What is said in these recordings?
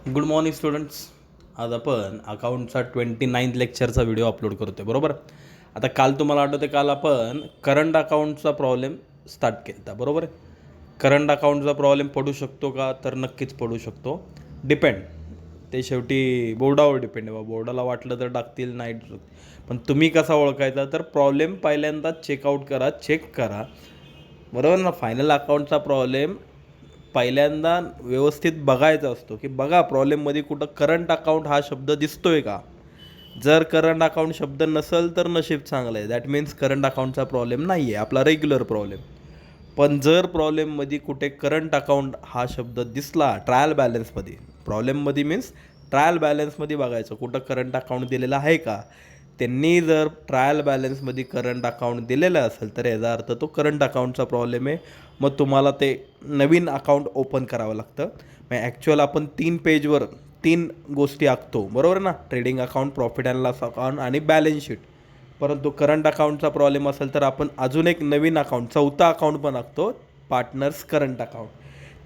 Good morning students. आज आपण अकाउंटचा 29th लेक्चरचा व्हिडिओ अपलोड करतो आहे, बरोबर. आता काल तुम्हाला आठवते, काल आपण करंट अकाउंटचा प्रॉब्लेम स्टार्ट केला होता, बरोबर आहे. करंट अकाउंटचा प्रॉब्लेम पडू शकतो का, तर नक्कीच पडू शकतो. डिपेंड, ते शेवटी बोर्डावर डिपेंड आहे. बोर्डाला वाटलं तर टाकतील, नाही. पण तुम्ही कसा ओळखायचा, तर प्रॉब्लेम पहिल्यांदा चेकआउट करा, चेक करा, बरोबर ना. फायनल अकाउंटचा प्रॉब्लेम पहिल्यांदा व्यवस्थित बघायचा असतो, की बघा प्रॉब्लेममध्ये कुठं करंट अकाउंट हा शब्द दिसतोय का. जर करंट अकाउंट शब्द नसेल तर नशीब चांगलं आहे, दॅट मीन्स करंट अकाउंटचा प्रॉब्लेम नाही आहे, आपला रेग्युलर प्रॉब्लेम. पण जर प्रॉब्लेममध्ये कुठे करंट अकाउंट हा शब्द दिसला ट्रायल बॅलन्समध्ये, प्रॉब्लेममध्ये मीन्स ट्रायल बॅलन्समध्ये बघायचं कुठं करंट अकाउंट दिलेलं आहे का. त्यांनी जर ट्रायल बॅलन्समध्ये करंट अकाउंट दिलेलं असेल तर याचा अर्थ तो करंट अकाउंटचा प्रॉब्लेम आहे. मग तुम्हाला ते नवीन अकाउंट ओपन करावं लागतं. मग ॲक्च्युअल आपण 3 पेजवर 3 गोष्टी आखतो, बरोबर ना. Trading account, profit and loss account आणि बॅलन्स शीट. परंतु करंट अकाउंटचा प्रॉब्लेम असेल तर आपण अजून एक नवीन अकाउंट, चौथा अकाउंट पण आखतो, पार्टनर्स करंट अकाउंट.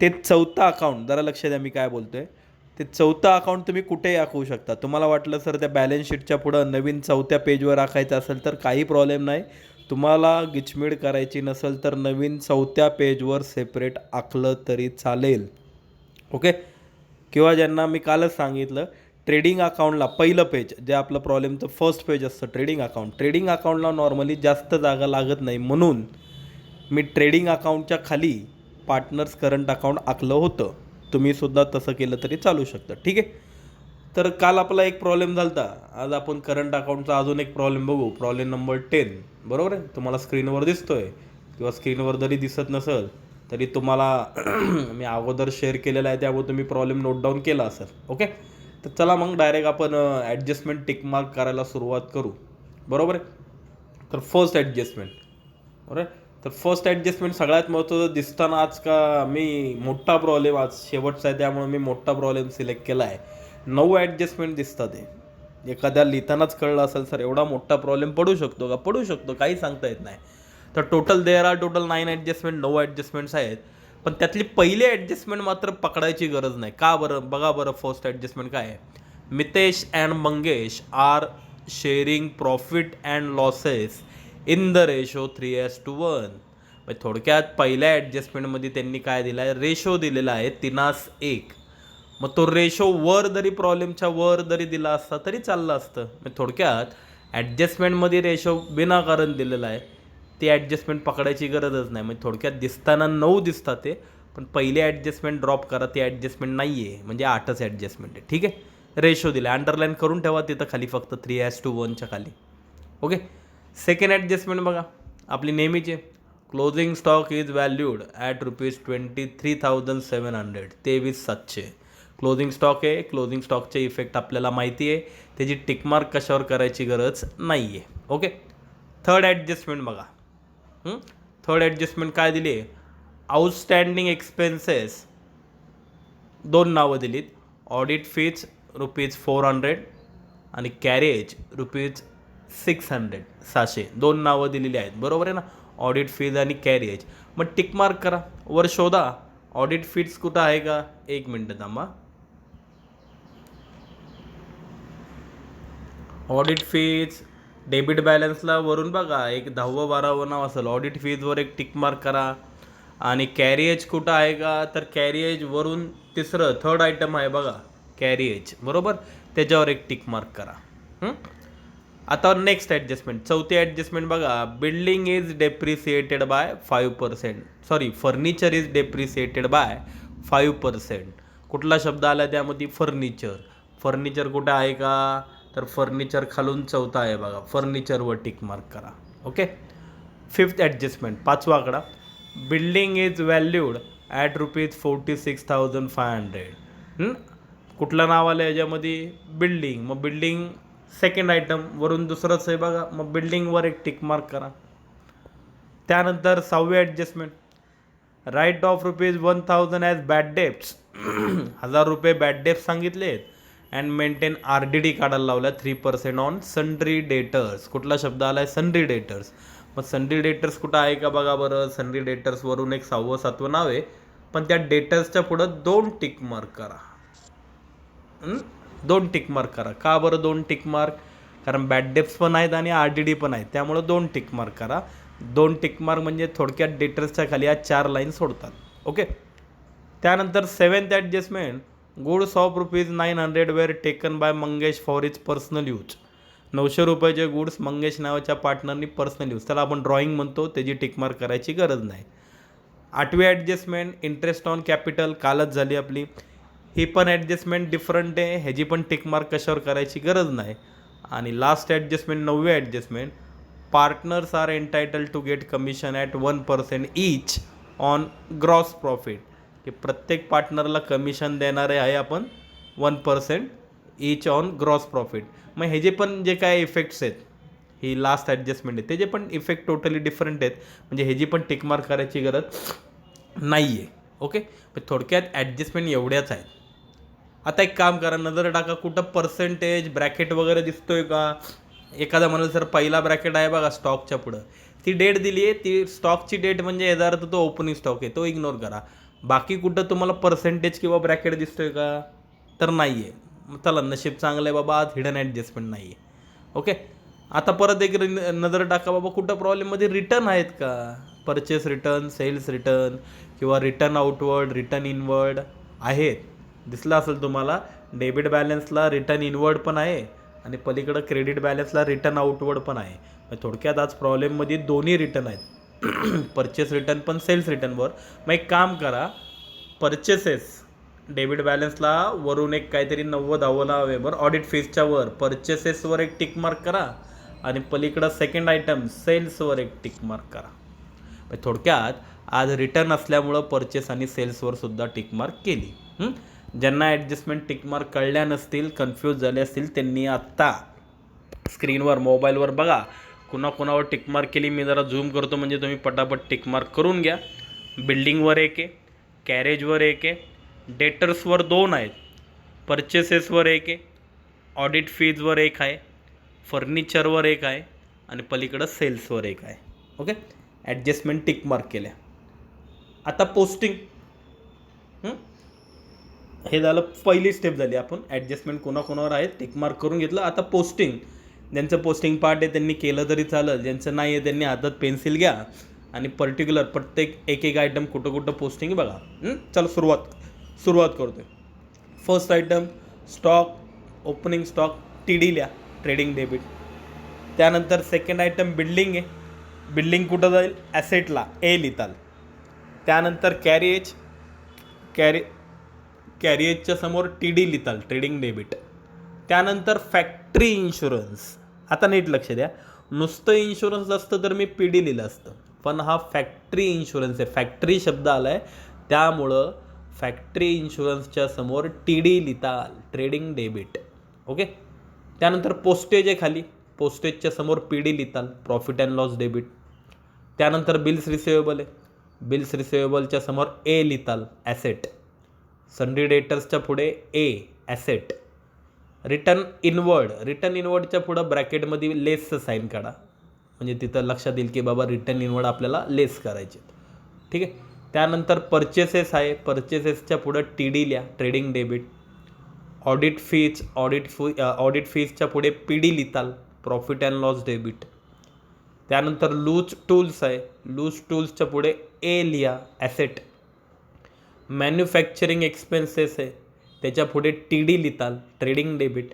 ते चौथा अकाउंट जरा लक्ष द्या मी काय बोलतो आहे. ते चौथा अकाउंट तुम्ही कुठेही आखवू शकता. तुम्हाला वाटलं सर त्या बॅलन्स शीटच्या पुढं नवीन चौथ्या पेजवर आखायचं असेल तर काही प्रॉब्लेम नाही. तुम्हाला गिचमीड करायची नसेल तर नवीन चौथ्या पेजवर सेपरेट आखलं तरी चालेल, ओके. किंवा ज्यांना मी कालच सांगितलं, ट्रेडिंग अकाउंटला पहिलं पेज जे आपलं प्रॉब्लेमचं फर्स्ट पेज असतं ट्रेडिंग अकाउंट, ट्रेडिंग अकाउंटला नॉर्मली जास्त जागा लागत नाही, म्हणून मी ट्रेडिंग अकाउंटच्या खाली पार्टनर्स करंट अकाउंट आखलं होतं. तुम्हीसुद्धा तसं केलं तरी चालू शकतं, ठीक आहे. तर काल आपला एक प्रॉब्लेम झाला होता, आज आपण करंट अकाउंटचा अजून एक प्रॉब्लेम बघू. प्रॉब्लेम नंबर 10, बरोबर आहे. तुम्हाला स्क्रीनवर दिसतोय किंवा स्क्रीनवर जरी दिसत नसेल तरी तुम्हाला मी अगोदर शेअर केलेला आहे, त्यामुळे तुम्ही प्रॉब्लेम नोट डाऊन केला असेल, ओके. तर चला मग डायरेक्ट आपण ॲडजस्टमेंट टिक मार्क करायला सुरुवात करू, बरोबर आहे. तर फर्स्ट ॲडजस्टमेंट, बरोबर आहे. तर फर्स्ट ॲडजस्टमेंट सगळ्यात महत्त्वाचं दिसताना आज का मी मोठा प्रॉब्लेम आज शेवटचा आहे, त्यामुळे मी मोठा प्रॉब्लेम सिलेक्ट केला आहे. 9 ॲडजस्टमेंट दिसतात. ते एखाद्या लिहितानाच कळलं असेल सर एवढा मोठा प्रॉब्लेम पडू शकतो का, पडू शकतो, काही सांगता येत नाही. तर total there are total 9 adjustment, 9 adjustments आहेत. पण त्यातली पहिली ॲडजस्टमेंट मात्र पकडायची गरज नाही का. बरं बघा, बरं फर्स्ट ॲडजस्टमेंट काय आहे. Mitesh and Mangesh are sharing profit and losses in the ratio 3:1. थोडक्यात पहिल्या ॲडजस्टमेंटमध्ये त्यांनी काय दिलं आहे, रेशो दिलेला आहे 3:1. मग तो रेशो वर जरी प्रॉब्लेमच्या वर जरी दिला असता तरी चाललं असतं. मग थोडक्यात ॲडजस्टमेंटमध्ये रेशो विनाकारण दिलेला आहे, ती ॲडजस्टमेंट पकडायची गरजच नाही. म्हणजे थोडक्यात दिसताना 9 दिसतात ते, पण पहिली ॲडजस्टमेंट ड्रॉप करा, ती ॲडजस्टमेंट नाही आहे, म्हणजे 8च ॲडजस्टमेंट आहे, ठीक आहे. रेशो दिला, अंडरलाईन करून ठेवा तिथं खाली, फक्त 3:1च्या खाली, ओके. सेकंड ॲडजस्टमेंट बघा, आपली नेहमीची. Closing stock is valued at ₹23,700, 23,700 closing stock आहे. क्लोजिंग स्टॉकचे इफेक्ट आपल्याला माहिती आहे, त्याची टिकमार्क कशावर करायची गरज नाही आहे, ओके. थर्ड ॲडजस्टमेंट बघा. थर्ड ॲडजस्टमेंट काय दिली आहे, आउटस्टँडिंग एक्सपेन्सेस 2 नावं दिलीत. ऑडिट फीज ₹400 आणि कॅरेज ₹600, 600, 2 नावं दिलेली आहेत, बरोबर आहे ना. ऑडिट फीज आणि कॅरेज. मग टिकमार्क करा, वर शोधा ऑडिट फीज कुठं आहे का. एक मिनटं थांबा. ऑडिट फीज डेबिट बॅलन्सला वरून बघा एक 10व 12व नाव असेल, ऑडिट फीजवर एक टिक मार्क करा. आणि कॅरिएज कुठं आहे का, तर कॅरिएज वरून तिसरं थर्ड आयटम आहे बघा, कॅरिएज, बरोबर, त्याच्यावर एक टिक मार्क करा. आता नेक्स्ट ॲडजस्टमेंट, चौथी ॲडजस्टमेंट बघा. Building is depreciated by 5%, sorry furniture is depreciated by 5%. कुठला शब्द आला त्यामध्ये, फर्निचर. फर्निचर कुठं आहे का, तर फर्निचर खालून चौथा आहे बघा, फर्निचरवर टिक मार्क करा, ओके. फिफ्थ ॲडजस्टमेंट, 5वा आकडा. Building is valued at ₹46,500. कुठलं नाव आलं याच्यामध्ये, बिल्डिंग. मग बिल्डिंग सेकंड आयटम वरून दुसरंच आहे बघा, मग बिल्डिंगवर एक टिक मार्क करा. त्यानंतर 6वी adjustment, write off ₹1,000 as bad debts. ₹1,000 bad debts सांगितलेत. अँड मेंटेन RDD काढायला लावला 3% ऑन सन्ड्री डेटर्स. कुठला शब्द आला आहे, सन्ड्री डेटर्स. मग सन्ड्री डेटर्स कुठं आहे का बघा बरं. सन्ड्री डेटर्सवरून एक 6वं 7वं नाव आहे, पण त्या डेटर्सच्या पुढं 2 टिक मार्क करा. 2 टिक मार्क करा. का बरं 2 टिक मार्क? कारण बॅड डेप्स पण आहेत आणि RDD पण आहेत, त्यामुळं 2 टिक मार्क करा. 2 टिक मार्क म्हणजे थोडक्यात डेटर्सच्या खाली या 4 लाईन सोडतात. ओके. त्यानंतर 7th adjustment, goods of ₹900 were taken by Mangesh for his personal use. 900 रुपयाचे गुड्स मंगेश नावाच्या पार्टनरनी पर्सनल यूज, त्याला आपण ड्रॉइंग म्हणतो, त्याची टिक मार्क करायची गरज नाही. 8वी ॲडजस्टमेंट, इंटरेस्ट ऑन कॅपिटल, कालच झाली आपली. ही पण ॲडजस्टमेंट डिफरंट आहे, ह्याची पण टिक मार्क कशावर करायची गरज नाही. आणि लास्ट ॲडजस्टमेंट 9वी adjustment, partners are entitle to get commission at 1% each on gross profit, की प्रत्येक पार्टनरला कमिशन देणारे आहे आपण 1% ईच ऑन ग्रॉस प्रॉफिट. मग हे जे पण जे काय इफेक्ट्स आहेत, ही लास्ट ॲडजस्टमेंट आहे, त्याचे पण इफेक्ट टोटली डिफरंट आहेत, म्हणजे ह्याची पण टिक मार्क करायची गरज नाही आहे. ओके. पण थोडक्यात ॲडजस्टमेंट एवढ्याच आहेत. आता एक काम करा, नजर टाका कुठं पर्सेंटेज ब्रॅकेट वगैरे दिसतोय का? एखादा म्हणाल सर पहिला ब्रॅकेट आहे बघा स्टॉकच्या पुढं, ती डेट दिली आहे, ती स्टॉकची डेट म्हणजे याचा अर्थ तो ओपनिंग स्टॉक आहे, तो इग्नोर करा. बाकी कुठं तुम्हाला पर्सेंटेज किंवा ब्रॅकेट दिसतोय का? तर नाही आहे. चला नशीब चांगलं आहे बाबा, आज हिडन ॲडजस्टमेंट नाही आहे. ओके. आता परत एक नजर टाका बाबा, कुठं प्रॉब्लेममध्ये रिटर्न आहेत का? परचेस रिटर्न, सेल्स रिटर्न किंवा रिटर्न आउटवर्ड, रिटर्न इनवर्ड आहेत. दिसलं असेल तुम्हाला, डेबिट बॅलन्सला रिटर्न इनवर्ड पण आहे आणि पलीकडं क्रेडिट बॅलन्सला रिटर्न आउटवर्ड पण आहे. थोडक्यात आज प्रॉब्लेममध्ये दोन्ही रिटर्न आहेत, परचेस रिटर्न पण सेल्स रिटर्नवर. मग एक काम करा, परचेसेस डेबिट बॅलन्सला वरून एक काहीतरी 90 वेबर ऑडिट फीजच्या वर परचेसेसवर एक टिक मार्क करा आणि पलीकडं सेकंड आयटम सेल्सवर एक टिक मार्क करा. थोडक्यात आज रिटर्न असल्यामुळं परचेस आणि सेल्सवर सुद्धा टिक मार्क केली. ज्यांना ॲडजस्टमेंट टिक मार्क कळल्या नसतील, कन्फ्यूज झाले असतील, त्यांनी आत्ता स्क्रीनवर मोबाईलवर बघा कुणाकुणावर टिक मार्क केली. मी जरा झूम करतो म्हणजे तुम्ही पटापट टिक मार्क करून घ्या. बिल्डिंगवर एक आहे, कॅरेजवर एक आहे, डेटर्सवर 2 आहेत, परचेसेसवर एक आहे, ऑडिट फीजवर एक आहे, फर्निचरवर एक आहे आणि पलीकडं सेल्सवर एक आहे. ओके. ॲडजस्टमेंट टिक मार्क केल्या. आता पोस्टिंग, हे झालं पहिली स्टेप झाली. आपण ॲडजस्टमेंट कोणाकोणावर आहेत टिक मार्क करून घेतलं. आता पोस्टिंग, ज्यांचं पोस्टिंग पार्ट आहे त्यांनी केलं तरी चालेल, ज्यांचं नाही आहे त्यांनी हातात पेन्सिल घ्या आणि पर्टिक्युलर प्रत्येक एक आयटम कुठं कुठं पोस्टिंग बघा. चला सुरुवात करतोय. First item stock, opening stock TD लिहा, ट्रेडिंग डेबिट. त्यानंतर सेकंड आयटम बिल्डिंग आहे, बिल्डिंग कुठं जाईल? ॲसेटला, A लिहिताल. त्यानंतर कॅरिएजच्या समोर TD लिहिताल, ट्रेडिंग डेबिट. त्यानंतर फॅक्टरी इन्शुरन्स. आता नीट लक्ष द्या, नुसतं इन्शुरन्स असतं तर मी PD लिहिलं असतं, पण हा फॅक्टरी इन्शुरन्स आहे, फॅक्टरी शब्द आला आहे त्यामुळं फॅक्टरी इन्शुरन्सच्या समोर TD लिहिताल, ट्रेडिंग डेबिट. ओके. त्यानंतर पोस्टेज आहे खाली, पोस्टेजच्या समोर PD लिहिताल, प्रॉफिट अँड लॉस डेबिट. त्यानंतर बिल्स रिसिवेबल आहे, बिल्स रिसिवेबलच्या समोर A लिहिताल, ॲसेट. सन्ड्री डेटर्सच्या पुढे A, ॲसेट. रिटर्न इनवर्डच्या पुढं ब्रॅकेटमध्ये लेसचं साईन काढा, म्हणजे तिथं लक्षात येईल की बाबा रिटर्न इनवर्ड आपल्याला लेस करायचे. ठीक आहे. त्यानंतर परचेसेस आहे, परचेसेसच्या पुढं TD लिहा, ट्रेडिंग डेबिट. ऑडिट फीजच्या पुढे PD लिहिताल, प्रॉफिट अँड लॉस डेबिट. त्यानंतर लूज टूल्स आहे, लूज टूल्सच्या पुढे A लिहा, ॲसेट. मॅन्युफॅक्चरिंग एक्सपेन्सेस आहे, त्याच्या पुढे TD लिहिताल, ट्रेडिंग डेबिट.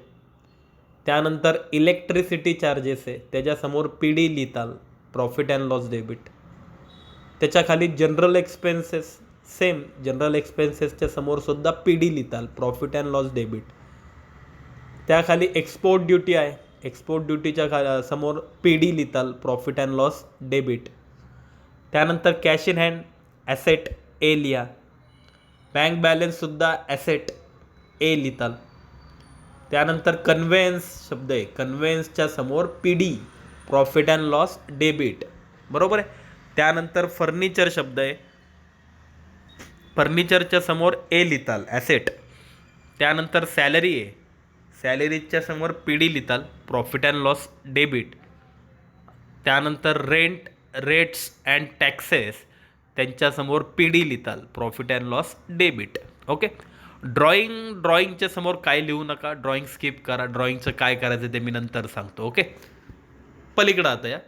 त्यानंतर इलेक्ट्रिसिटी चार्जेस आहे, त्याच्यासमोर PD लिहिताल, प्रॉफिट अँड लॉस डेबिट. त्याच्याखाली जनरल एक्सपेन्सेस, सेम जनरल एक्सपेन्सेसच्या समोरसुद्धा PD लिहिताल, प्रॉफिट अँड लॉस डेबिट. त्याखाली एक्सपोर्ट ड्युटी आहे, एक्सपोर्ट ड्युटीच्या समोर PD लिहिताल, प्रॉफिट अँड लॉस डेबिट. त्यानंतर cash in hand, asset, A लिहा. बँक बॅलन्ससुद्धा ॲसेट, A लिहिताल. त्यानंतर कन्व्हेन्स शब्द आहे, कन्व्हेन्सच्या समोर PD, profit and loss debit. बरोबर आहे. त्यानंतर फर्निचर शब्द आहे, फर्निचरच्या समोर A लिहिताल, ॲसेट. त्यानंतर सॅलरी आहे, सॅलरीच्या समोर PD लिहिताल, प्रॉफिट अँड लॉस डेबिट. त्यानंतर रेट्स अँड टॅक्सेस, त्यांच्यासमोर PD लिहिताल, profit and loss debit. Okay. ड्रॉइंगच्या समोर काय लिहू नका, ड्रॉइंग स्किप करा. ड्रॉइंगचं काय करायचं ते मी नंतर सांगतो. ओके, पलीकडं आता या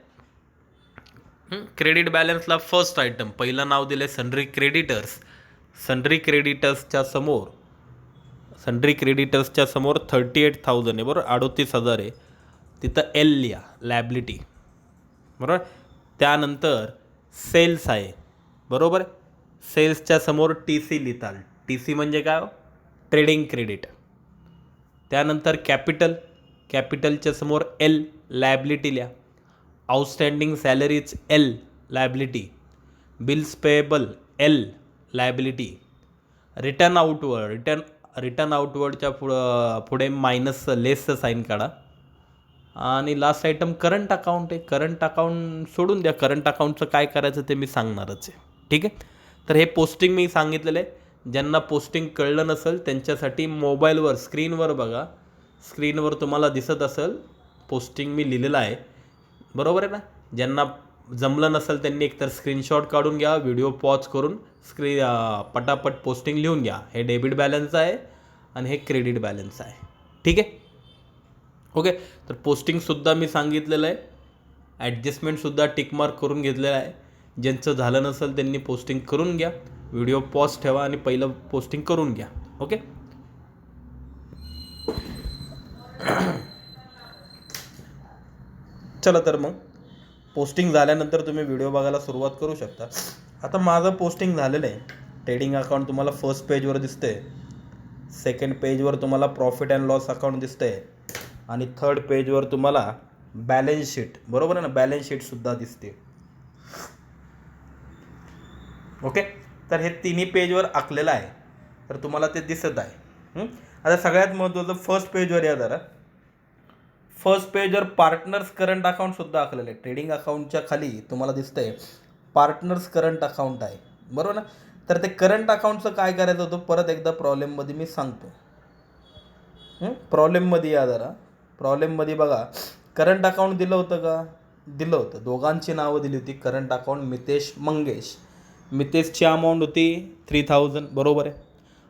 क्रेडिट बॅलन्सला फर्स्ट आयटम पहिलं नाव दिले सन्ड्री क्रेडिटर्स. सन्ड्री क्रेडिटर्सच्या समोर 38,000 आहे बरोबर, 38,000 आहे. तिथं एल लिहा, लॅबिलिटी बरोबर. त्यानंतर सेल्स आहे बरोबर. सेल्सच्या समोर टी सी लिहिताल. टी सी म्हणजे काय, ट्रेडिंग क्रेडिट. त्यानंतर कॅपिटलच्या समोर एल, लॅबिलिटी लिहा. Outstanding salaries L, liability. Bills payable L, liability. Return आउटवर्डच्या पुढे मायनस लेसचं साईन काढा. आणि लास्ट आयटम करंट अकाउंट आहे. करंट अकाउंट सोडून द्या, करंट अकाउंटचं काय करायचं ते मी सांगणारच आहे. ठीक आहे, तर हे पोस्टिंग मी सांगितलेलं आहे. ज्यांना पोस्टिंग कळलं नसेल त्यांच्यासाठी मोबाईलवर स्क्रीनवर बघा, स्क्रीनवर तुम्हाला दिसत असेल पोस्टिंग मी लिहिलेलं आहे बरोबर आहे ना. ज्यांना जमलं नसेल त्यांनी एकतर स्क्रीनशॉट काढून घ्या, व्हिडिओ पॉज करून पटापट पोस्टिंग लिहून घ्या. हे डेबिट बॅलन्स आहे आणि हे क्रेडिट बॅलन्स आहे. ठीक आहे, ओके. तर पोस्टिंगसुद्धा मी सांगितलेलं आहे, ॲडजस्टमेंटसुद्धा टिकमार्क करून घेतलेलं आहे. ज्यांचं झालं नसेल त्यांनी पोस्टिंग करून घ्या, व्हिडिओ पॉज ठेवा आणि पहिलं पोस्टिंग करून घ्या. ओके, चला तर मग पोस्टिंग झाल्यानंतर तुम्ही व्हिडिओ बघायला सुरुवात करू शकता. आता माझं पोस्टिंग झालेलं आहे. ट्रेडिंग अकाउंट तुम्हाला फर्स्ट पेजवर दिसते, सेकंड पेजवर तुम्हाला प्रॉफिट अँड लॉस अकाउंट दिसते आणि थर्ड पेजवर तुम्हाला बॅलन्स शीट बरोबर आहे ना, बॅलन्स शीटसुद्धा दिसते. ओके, तर हे तिन्ही पेजवर आखलेलं आहे, तर तुम्हाला ते दिसत आहे. आता सगळ्यात महत्त्वाचं फर्स्ट पेजवर या जरा. फर्स्ट पेजवर पार्टनर्स करंट अकाउंटसुद्धा आखलेलं आहे. ट्रेडिंग अकाउंटच्या खाली तुम्हाला दिसतंय पार्टनर्स करंट अकाउंट आहे बरोबर ना. तर ते करंट अकाउंटचं काय करायचं होतं परत एकदा प्रॉब्लेममध्ये मी सांगतो. प्रॉब्लेममध्ये या जरा. प्रॉब्लेममध्ये बघा, करंट अकाउंट दिलं होतं का, दिलं होतं. दोघांची नावं दिली होती. Current account Mitesh Mangesh. मितेशची अमाऊंट होती 3,000 बरोबर आहे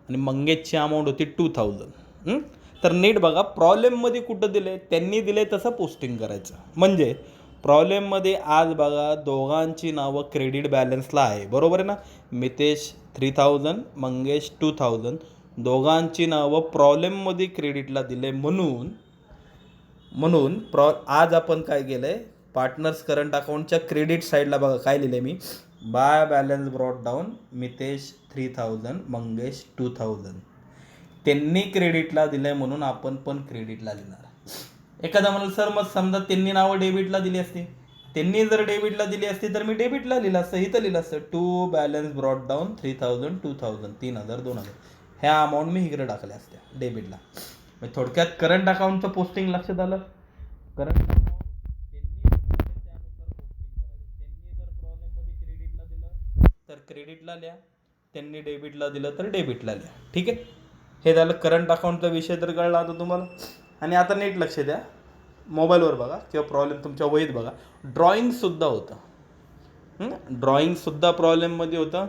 आणि मंगेशची अमाऊंट होती 2,000. तर नीट बघा, प्रॉब्लेममध्ये कुठं दिले, त्यांनी दिले तसं पोस्टिंग करायचं. म्हणजे प्रॉब्लेममध्ये आज बघा दोघांची नावं क्रेडिट बॅलन्सला आहे बरोबर आहे ना. मितेश 3,000, मंगेश 2,000, दोघांची नावं प्रॉब्लेममध्ये क्रेडिटला दिले. म्हणून आज आपण काय केलं आहे, पार्टनर्स करंट अकाउंटच्या क्रेडिट साईडला बघा काय लिहिलं आहे मी, by balance brought down Mitesh 3,000, Mangesh 2,000. त्यांनी क्रेडिटला दिलं आहे म्हणून आपण पण क्रेडिटला लिहिणार. एखादा म्हणाल सर मग समजा त्यांनी नावं डेबिटला दिली असती, त्यांनी जर डेबिटला दिली असती तर मी डेबिटला लिहिलं असतं, इथं लिहिलं असतं टू बॅलन्स ब्रॉट डाऊन 3,000, 2,000, 3,000, 2,000 ह्या अमाऊंट मी इकडे टाकल्या असत्या डेबिटला. म्हणजे थोडक्यात करंट अकाउंटचं पोस्टिंग लक्षात आलं. करंट अकाउंट त्यांनी जर प्रॉब्लेममध्ये क्रेडिटला दिलं तर क्रेडिटला लिहा, त्यांनी डेबिटला दिलं तर डेबिटला लिहा. ठीक आहे, हे झालं करंट अकाउंटचा विषय तर कळला आता तुम्हाला. आणि आता नीट लक्ष द्या, मोबाईलवर बघा किंवा प्रॉब्लेम तुमच्या वहीत बघा, ड्रॉइंगसुद्धा होतं. ड्रॉइंगसुद्धा प्रॉब्लेममध्ये होतं.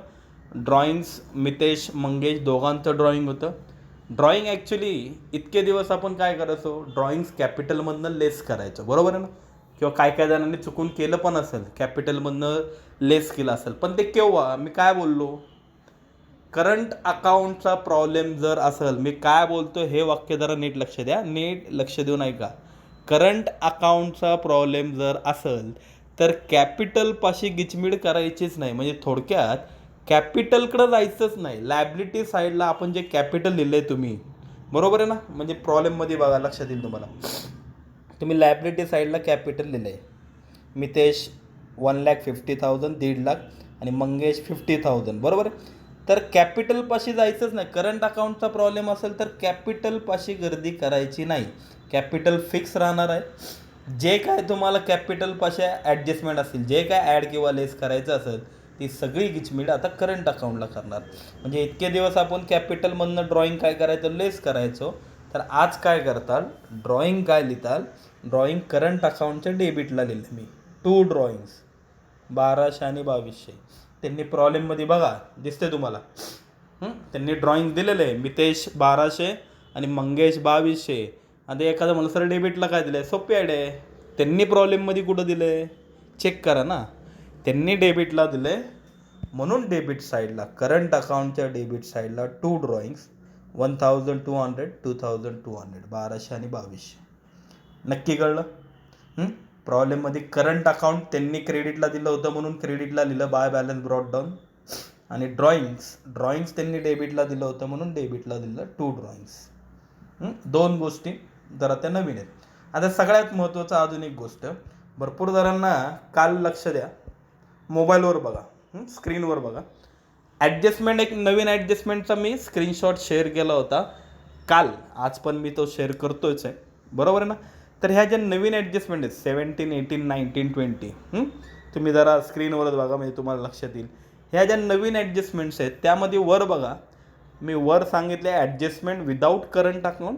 ड्रॉइंग्स मितेश मंगेश दोघांचं ड्रॉइंग होतं. ड्रॉइंग ॲक्च्युली इतके दिवस आपण काय करायचो, ड्रॉइंग्स कॅपिटलमधनं लेस करायचं बरोबर आहे ना. किंवा काय जणांनी चुकून केलं पण असेल, कॅपिटलमधनं लेस केलं असेल, पण ते केव्हा, मी काय बोललो, करंट अकाउंटचा प्रॉब्लेम जर असेल, मी काय बोलतो हे वाक्य जरा नीट लक्ष द्या, नीट लक्ष देऊन ऐका. करंट अकाउंटचा प्रॉब्लेम जर असेल तर कॅपिटलपाशी गिचमीड करायचीच नाही. म्हणजे थोडक्यात कॅपिटलकडं जायचंच नाही. लॅबिलिटी साईडला आपण जे कॅपिटल लिहिलं आहे तुम्ही बरोबर आहे ना. म्हणजे प्रॉब्लेममध्ये बघा लक्षात येईल तुम्हाला, तुम्ही लॅबिलिटी साईडला कॅपिटल लिहिलं आहे. मितेश 1,50,000 1,50,000 आणि मंगेश 50,000 बरोबर आहे. तर कॅपिटलपाशी जायचंच नाही. करंट अकाउंटचा प्रॉब्लेम असेल तर कॅपिटलपाशी गर्दी करायची नाही. कॅपिटल फिक्स राहणार आहे. जे काय तुम्हाला कॅपिटलपाशी ॲडजस्टमेंट असतील, जे काय ॲड किंवा लेस करायचं असेल ती सगळी गिचमीड आता करंट अकाउंटला करणार. म्हणजे इतके दिवस आपण कॅपिटलमधनं ड्रॉइंग काय करायचं, लेस करायचो, तर आज काय करताल, ड्रॉइंग काय लिहिताल, ड्रॉइंग करंट अकाउंटच्या डेबिटला लिहिलं मी. 2 ड्रॉइंग्स 1,200 आणि 2,200. त्यांनी प्रॉब्लेममध्ये बघा दिसते तुम्हाला त्यांनी ड्रॉइंग दिलेलं आहे, मितेश 1200 आणि मंगेश 2200. आणि एखादं म्हणलं सर डेबिटला काय दिलं आहे, सोपी आहे. त्यांनी प्रॉब्लेममध्ये कुठं दिलं आहे चेक करा ना. त्यांनी डेबिटला दिलं आहे म्हणून डेबिट साईडला, करंट अकाउंटच्या डेबिट साईडला 2 ड्रॉइंग्स 1200, 2200, 1200 आणि 2200. नक्की कळलं? प्रॉब्लेममध्ये करंट अकाउंट त्यांनी क्रेडिटला दिलं होतं म्हणून क्रेडिटला लिहिलं, बाय बॅलन्स ब्रॉट डाऊन. आणि ड्रॉइंग्स त्यांनी डेबिटला दिलं होतं म्हणून डेबिटला दिलं 2 ड्रॉइंग्स. 2 गोष्टी जरा त्या नवीन आहेत. आता सगळ्यात महत्त्वाचं अजून एक गोष्ट, भरपूर जणांना काल लक्ष द्या, मोबाईलवर बघा, स्क्रीनवर बघा. ॲडजस्टमेंट, एक नवीन ॲडजस्टमेंटचा मी स्क्रीनशॉट शेअर केला होता काल, आज पण मी तो शेअर करतोच आहे, बरोबर आहे ना. तर ह्या ज्या नवीन ॲडजस्टमेंट आहेत 17, 18, 19, 20, तुम्ही जरा स्क्रीनवरच बघा म्हणजे तुम्हाला लक्षात येईल. ह्या ज्या नवीन ॲडजस्टमेंट्स आहेत त्यामध्ये वर बघा, मी वर सांगितले ॲडजस्टमेंट विदाऊट करंट अकाउंट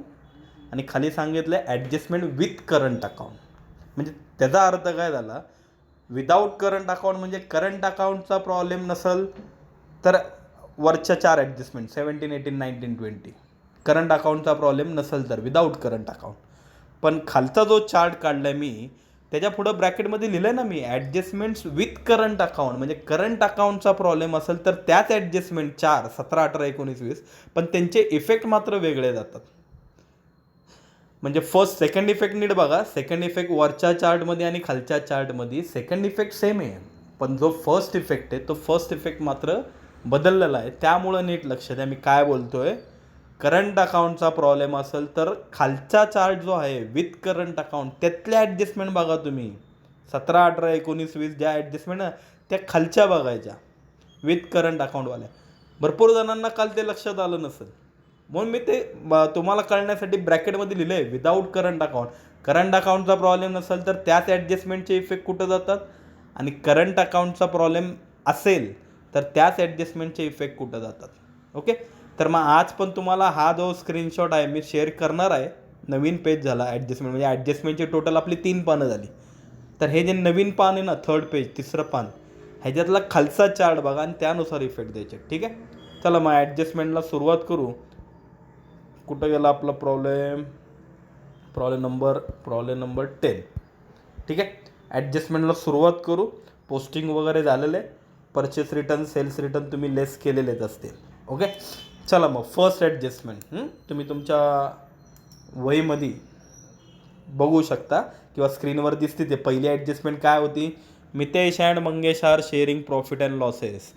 आणि खाली सांगितलं ॲडजस्टमेंट विथ करंट अकाउंट. म्हणजे त्याचा अर्थ काय झाला, विदाऊट करंट अकाउंट म्हणजे करंट अकाउंटचा प्रॉब्लेम नसेल तर वरच्या 4 ॲडजस्टमेंट 17, 18, 19, 20 करंट अकाउंटचा प्रॉब्लेम नसेल तर विदाऊट करंट अकाउंट. पण खालचा जो चार्ट काढला आहे मी त्याच्या पुढं ब्रॅकेटमध्ये लिहिलं आहे ना मी, ॲडजस्टमेंट्स विथ करंट अकाउंट. म्हणजे करंट अकाउंटचा प्रॉब्लेम असेल तर त्याच ॲडजस्टमेंट 4, 17, 18, 19, 20, पण त्यांचे इफेक्ट मात्र वेगळे जातात. म्हणजे फर्स्ट सेकंड इफेक्ट नीट बघा, सेकंड इफेक्ट वरच्या चार्टमध्ये आणि खालच्या चार्टमध्ये सेकंड इफेक्ट सेम आहे, पण जो फर्स्ट इफेक्ट आहे तो फर्स्ट इफेक्ट मात्र बदललेला आहे. त्यामुळं नीट लक्ष द्या मी काय बोलतोय. करंट अकाउंटचा प्रॉब्लेम असेल तर खालचा चार्ट जो आहे विथ करंट अकाउंट त्यातल्या ॲडजस्टमेंट बघा तुम्ही, 17, 18, 19, 20 ज्या ॲडजस्टमेंट ना त्या खालच्या बघायच्या विथ करंट अकाउंटवाल्या. भरपूर जणांना काल ते लक्षात आलं नसेल म्हणून मी ते तुम्हाला कळण्यासाठी ब्रॅकेटमध्ये लिहिलं आहे विदाऊट करंट अकाउंट. करंट अकाउंटचा प्रॉब्लेम नसेल तर त्याच ॲडजस्टमेंटचे इफेक्ट कुठं जातात, आणि करंट अकाउंटचा प्रॉब्लेम असेल तर त्याच ॲडजस्टमेंटचे इफेक्ट कुठं जातात. ओके, तर मग आज पण तुम्हाला हा जो स्क्रीनशॉट आहे मी शेअर करणार आहे. नवीन पेज झाला ॲडजस्टमेंट, म्हणजे ॲडजस्टमेंटची टोटल आपली 3 पानं झाली. तर हे जे नवीन पान आहे ना, 3rd पेज, 3रं पान, ह्याच्यातला खालचा चार्ट बघा आणि त्यानुसार इफेक्ट द्यायचे. ठीक आहे, चला मग ॲडजस्टमेंटला सुरुवात करू. कुठं गेला आपला प्रॉब्लेम नंबर 10. ठीक आहे, ॲडजस्टमेंटला सुरुवात करू. पोस्टिंग वगैरे झालेलं आहे, परचेस रिटर्न, सेल्स रिटर्न तुम्ही लेस केलेलेच असतील. ओके, चला मग फर्स्ट ॲडजस्टमेंट तुम्ही तुमच्या वहीमध्ये बघू शकता किंवा स्क्रीनवर दिसते. ते पहिली ॲडजस्टमेंट काय होती, Mitesh and Mangesh are sharing profit and losses.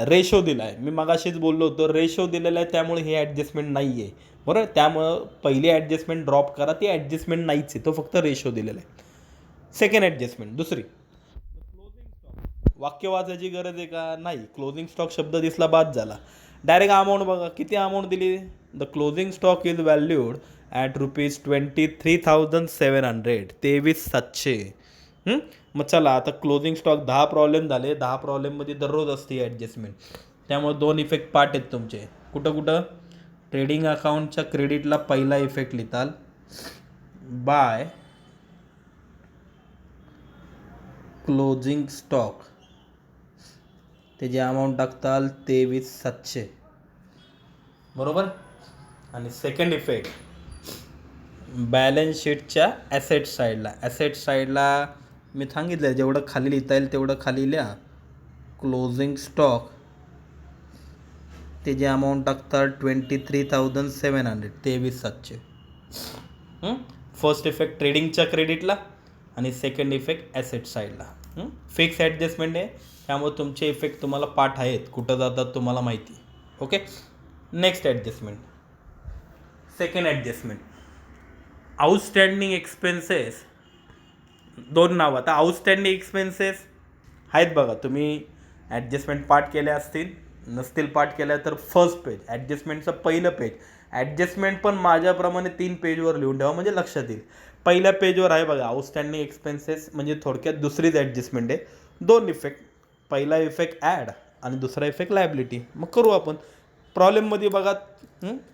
Ratio दिला आहे, मी मगाशीच बोललो होतो रेशो दिलेला आहे, त्यामुळे ही ॲडजस्टमेंट नाही आहे, बरोबर. त्यामुळं पहिली ॲडजस्टमेंट ड्रॉप करा, ती ॲडजस्टमेंट नाहीच आहे, तो फक्त रेशो दिलेला आहे. सेकंड ॲडजस्टमेंट दुसरी, क्लोजिंग स्टॉक. वाक्य वाचायची गरज आहे का, नाही. क्लोजिंग स्टॉक शब्द दिसला बाद झाला. डायरेक्ट अमाऊंट बघा, किती अमाऊंट दिली, the closing stock is valued at ₹23,700, 23,700. मग चला आता क्लोजिंग स्टॉक 10 प्रॉब्लेम झाले, 10 प्रॉब्लेममध्ये दररोज असते ॲडजस्टमेंट. त्यामुळे 2 इफेक्ट पार्ट आहेत तुमचे. कुठं ट्रेडिंग अकाउंटच्या क्रेडिटला पहिला इफेक्ट लिहिताल, बाय क्लोजिंग स्टॉक त्याची अमाऊंट टाकताल 23,700, बरोबर. आणि सेकंड इफेक्ट बॅलन्स शीटच्या ॲसेट साईडला मी सांगितलं जेवढं खाली लिहिता येईल तेवढं खाली लिहा. क्लोजिंग स्टॉक त्याची अमाऊंट टाकतात 23,700, 23,700. फर्स्ट इफेक्ट ट्रेडिंगच्या क्रेडिटला आणि सेकंड इफेक्ट ॲसेट साईडला. फिक्स ॲडजस्टमेंट आहे, त्यामुळे तुमचे इफेक्ट तुम्हाला पाठ आहेत, कुठं जातात तुम्हाला माहिती. Okay, next adjustment, second adjustment outstanding expenses. 2 नावं. आता आउटस्टँडिंग एक्सपेन्सेस आहेत बघा, तुम्ही ॲडजस्टमेंट पाठ केल्या असतील, नसतील पाठ केल्या तर फर्स्ट पेज ॲडजस्टमेंटचं पहिलं पेज. ॲडजस्टमेंट पण माझ्याप्रमाणे 3 पेजवर लिहून ठेवा म्हणजे लक्षात येईल. पहिल्या पेजवर आहे बघा आउटस्टँडिंग एक्सपेन्सेस, म्हणजे थोडक्यात दुसरीच ॲडजस्टमेंट आहे. 2 इफेक्ट, पहिला इफेक्ट ॲड आणि दुसरा इफेक्ट लायबिलिटी. मग करू आपण. प्रॉब्लेममध्ये बघा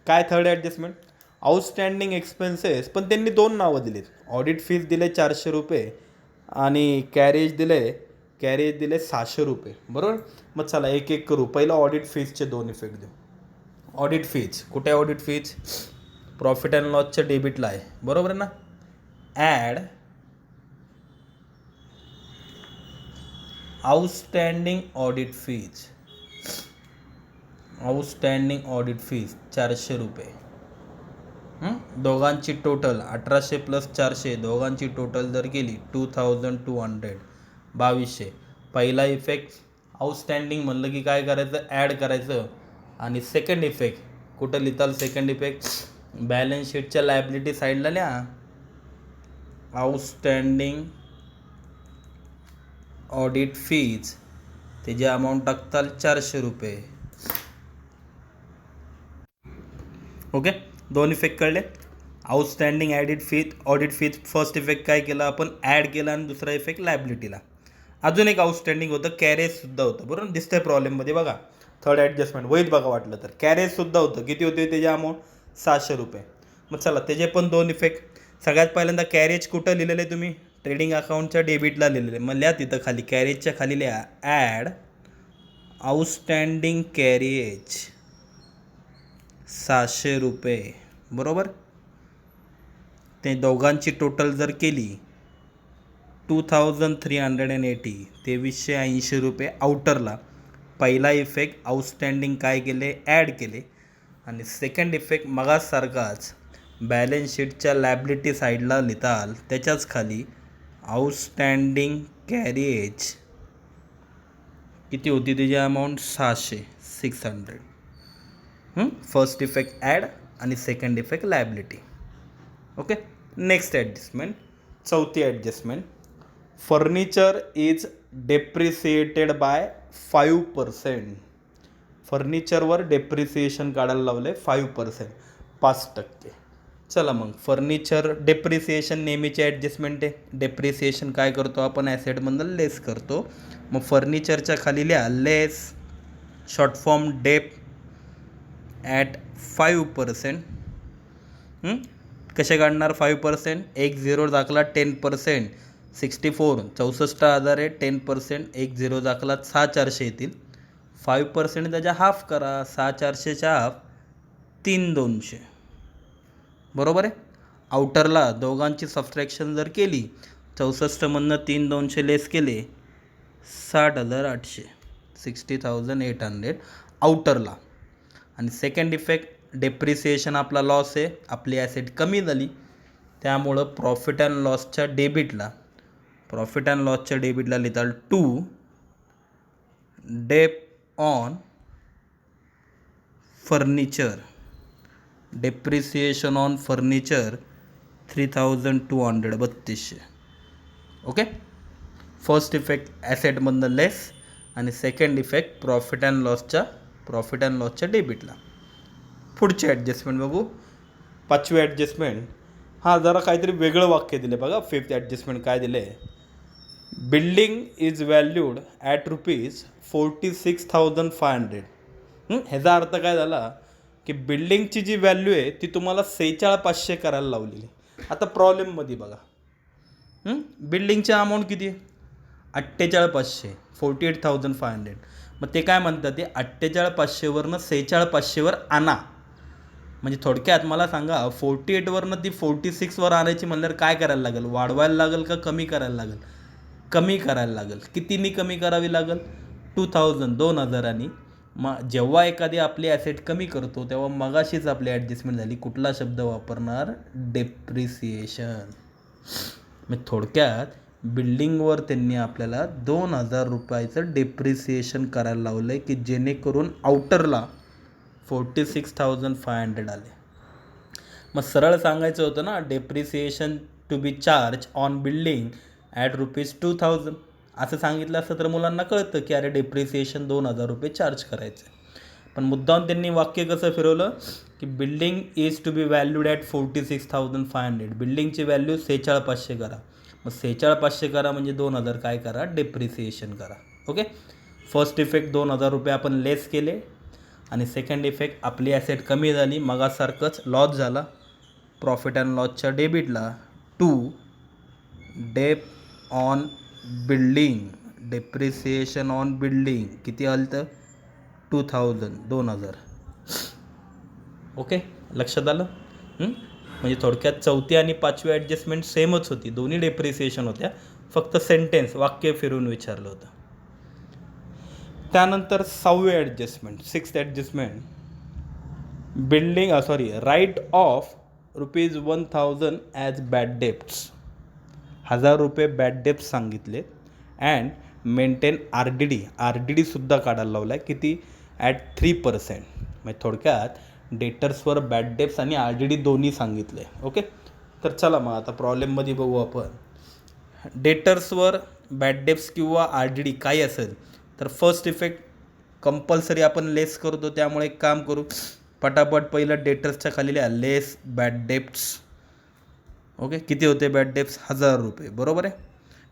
काय थर्ड ॲडजस्टमेंट आउटस्टँडिंग एक्सपेन्सेस, पण त्यांनी 2 नावं दिलीत. ऑडिट फीज दिले ₹400 आणि कॅरेज दिले 600 रुपये, बरोबर. मग चला एक एक करू. पहिला ऑडिट फीजचे 2 इफेक्ट देऊ. ऑडिट फीज कुठे आहे? ऑडिट फीज प्रॉफिट अँड लॉसच्या डेबिटला आहे, बरोबर आहे ना. Add outstanding audit fees, outstanding audit fees 400 रुपये. दोघांची टोटल 1800 प्लस 400, दोघांची टोटल जर केली 2200, 2200. पहिला इफेक्ट आउटस्टँडिंग म्हणलं की काय करायचं? ॲड करायचं. आणि सेकंड इफेक्ट कुठं लिहिताल? सेकंड इफेक्ट बॅलन्स शीटच्या लायबिलिटी साईडला लिहा. आउटस्टँडिंग ऑडिट फीज त्याची अमाऊंट टाकताल 400 रुपये. ओके, दोन इफेक्ट कळले. Outstanding audit fees first effect काय केला आपण? ॲड केला. आणि दुसरा इफेक्ट लायबिलिटीला. अजून एक आउटस्टँडिंग होतं, कॅरेजसुद्धा होतं, बरोबर दिसतंय प्रॉब्लेममध्ये बघा. थर्ड ॲडजस्टमेंट वहीत बघा वाटलं तर. कॅरेजसुद्धा होतं. किती होते त्याची अमाऊंट? 700 रुपये. मग चला त्याचे पण दोन इफेक्ट. सगळ्यात पहिल्यांदा कॅरेज कुठं लिहिलेलं आहे तुम्ही? ट्रेडिंग अकाउंटच्या डेबिटला लिहिलेलं आहे. मग लिहा तिथं खाली, कॅरेजच्या खाली लिहा ॲड आउटस्टँडिंग कॅरेज 700 रुपये, बरोबर. ते दोघांची टोटल जर केली 2380, 2380 रुपये आउटरला. पहिला इफेक्ट आउटस्टँडिंग काय केले? ॲड केले. आणि सेकंड इफेक्ट मगासारखाच बॅलन्स शीटच्या लायबिलिटी साईडला लिहिताल, त्याच्याच खाली आउटस्टँडिंग कॅरेज किती होती त्याची अमाऊंट? 600. फर्स्ट इफेक्ट ॲड आणि second effect liability. Okay, next adjustment, चौथी adjustment. Furniture is depreciated by 5%. फर्निचरवर डेप्रिसिएशन काढायला लावले 5%, 5%. चला मग फर्निचर डेप्रिसिएशन नेहमीची ॲडजस्टमेंट आहे. डेप्रिसिएशन काय करतो आपण? ॲसेटमधून लेस करतो. मग फर्निचरच्या खाली लिहा लेस शॉर्ट फॉर्म डेप ॲट 5%. कसे काढणार 5%? एक झिरो दाखला 10%, 64,000 आहे. 10% एक झिरो दाखला 6,400 येतील. 5% त्याच्या हाफ करा, 6,400च्या हाफ 3,200, बरोबर आहे. आउटरला दोघांची सबट्रॅक्शन जर केली, 64मधनं 3,200 लेस केले 60,800, 60,800 आउटरला. आणि सेकंड इफेक्ट डेप्रिसिएशन आपला लॉस आहे, आपली ॲसेट कमी झाली, त्यामुळं प्रॉफिट अँड लॉसच्या डेबिटला लिहिताल to dep on furniture, depreciation on furniture 3,200, 3200. Okay, first effect ॲसेटमधनं लेस आणि सेकंड इफेक्ट प्रॉफिट अँड लॉसच्या डेबिटला. पुढचे ॲडजस्टमेंट बघू. पाचवी ॲडजस्टमेंट, हां जरा काहीतरी वेगळं वाक्य दिले बघा. फिफ्थ ॲडजस्टमेंट काय दिले? Building is valued at ₹46,500. ह्याचा अर्थ काय झाला की बिल्डिंगची जी व्हॅल्यू आहे ती तुम्हाला 46,500 करायला लावलेली. आता प्रॉब्लेममध्ये बघा, बिल्डिंगची अमाऊंट किती? 48,500, 48,500. मग ते काय म्हणतात? ते 48,500वरनं 46,500वर आणा. म्हणजे थोडक्यात मला सांगा, 48वरनं ती 46वर आणायची म्हणल्यावर काय करायला लागेल? वाढवायला लागेल का कमी करायला लागेल? कमी करायला लागेल. कितीनी कमी करावी लागेल? 2,000 मग जेव्हा एखादी आपली ॲसेट कमी करतो तेव्हा मगाशीच आपली ॲडजस्टमेंट झाली. कुठला शब्द वापरणार? डेप्रिसिएशन. मग थोडक्यात बिल्डिंगवर त्यांनी आपल्याला 2,000 रुपयाचं डेप्रिसिएशन करायला लावलं आहे की जेणेकरून आउटरला 46,500 आले. मग सरळ सांगायचं होतं ना, depreciation to be charge on building at ₹2,000 असं सांगितलं असतं तर मुलांना कळतं की अरे डेप्रिसिएशन 2,000 रुपये चार्ज करायचं. पण मुद्दाम त्यांनी वाक्य कसं फिरवलं की building is to be valued at 46,500. बिल्डिंगची व्हॅल्यू 46,500 करा. मग 46,500 करा म्हणजे 2,000 काय करा? डेप्रिसिएशन करा. ओके, फर्स्ट इफेक्ट 2,000 रुपये आपण लेस केले आणि सेकंड इफेक्ट आपली ॲसेट कमी झाली, मगासारखंच लॉस झाला. प्रॉफिट अँड लॉसच्या डेबिटला to dep on building, depreciation on building किती आलं तर 2,000. ओके, लक्षात आलं? म्हणजे थोडक्यात चौथी आणि पाचवी ॲडजस्टमेंट सेमच होती, दोन्ही डेप्रिसिएशन होत्या, फक्त सेंटेन्स वाक्य फिरून विचारलं होतं. त्यानंतर 6वी adjustment, 6th adjustment, write off ₹1000 as bad debts. ₹1000 bad डेप्ट सांगितले अँड मेंटेन RDD सुद्धा काढायला लावला आहे, किती? ॲट 3%. म्हणजे थोडक्यात डेटर्सवर बॅड डेप्स आणि RDD दोन्ही सांगितले. ओके, तर चला मग आता प्रॉब्लेममध्ये बघू आपण. डेटर्सवर बॅड डेप्स किंवा RDD काय असेल तर फर्स्ट इफेक्ट कंपल्सरी आपण लेस करतो, त्यामुळे एक काम करू, पटापट पहिलं डेटर्सच्या खाली लिहा लेस बॅड डेप्ट्स. ओके, किती होते बॅड डेप्स? ₹1000, बरोबर आहे.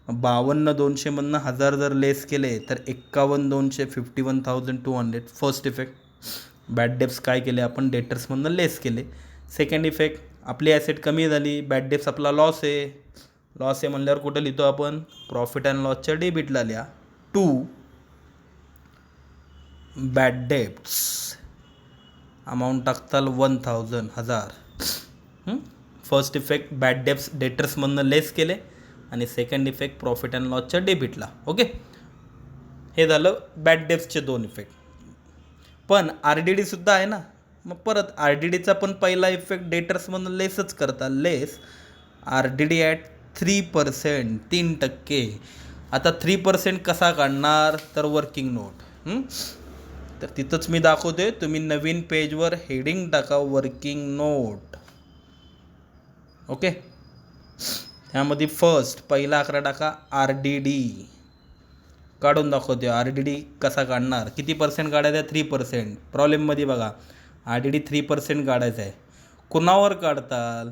52,200मधनं 1000 जर लेस केले तर 51,200, 51,200. फर्स्ट इफेक्ट बॅड डेप्स काय केले आपण? डेटर्समधनं लेस केले. सेकंड इफेक्ट आपली ॲसेट कमी झाली, बॅड डेप्स आपला लॉस आहे म्हणल्यावर कुठं लिहितो आपण? प्रॉफिट अँड लॉसच्या डेबिटला लिहा. 2 बॅड डेप्ट्स अमाऊंट टाकताल 1000. फर्स्ट इफेक्ट बॅड डेप्स डेटर्समधनं लेस केले आणि सेकंड इफेक्ट प्रॉफिट अँड लॉसच्या डेबिटला. ओके, हे झालं बॅड डेप्सचे 2 इफेक्ट. पण RDD सुद्धा आहे ना, मग परत RDDचा पण पहिला इफेक्ट डेटर्समधनं लेसच करता, लेस RDD ॲट 3%, 3%. आता 3% कसा काढणार? तर वर्किंग नोट. तर तिथंच मी दाखवते, तुम्ही नवीन पेजवर हेडिंग टाका वर्किंग नोट. ओके, त्यामध्ये फर्स्ट पहिला आकडा टाका RDD, काढून दाखवते. RDD कसा काढणार? किती पर्सेंट काढायचं आहे? 3%. प्रॉब्लेममध्ये बघा RDD 3% काढायचं आहे. कुणावर काढताल?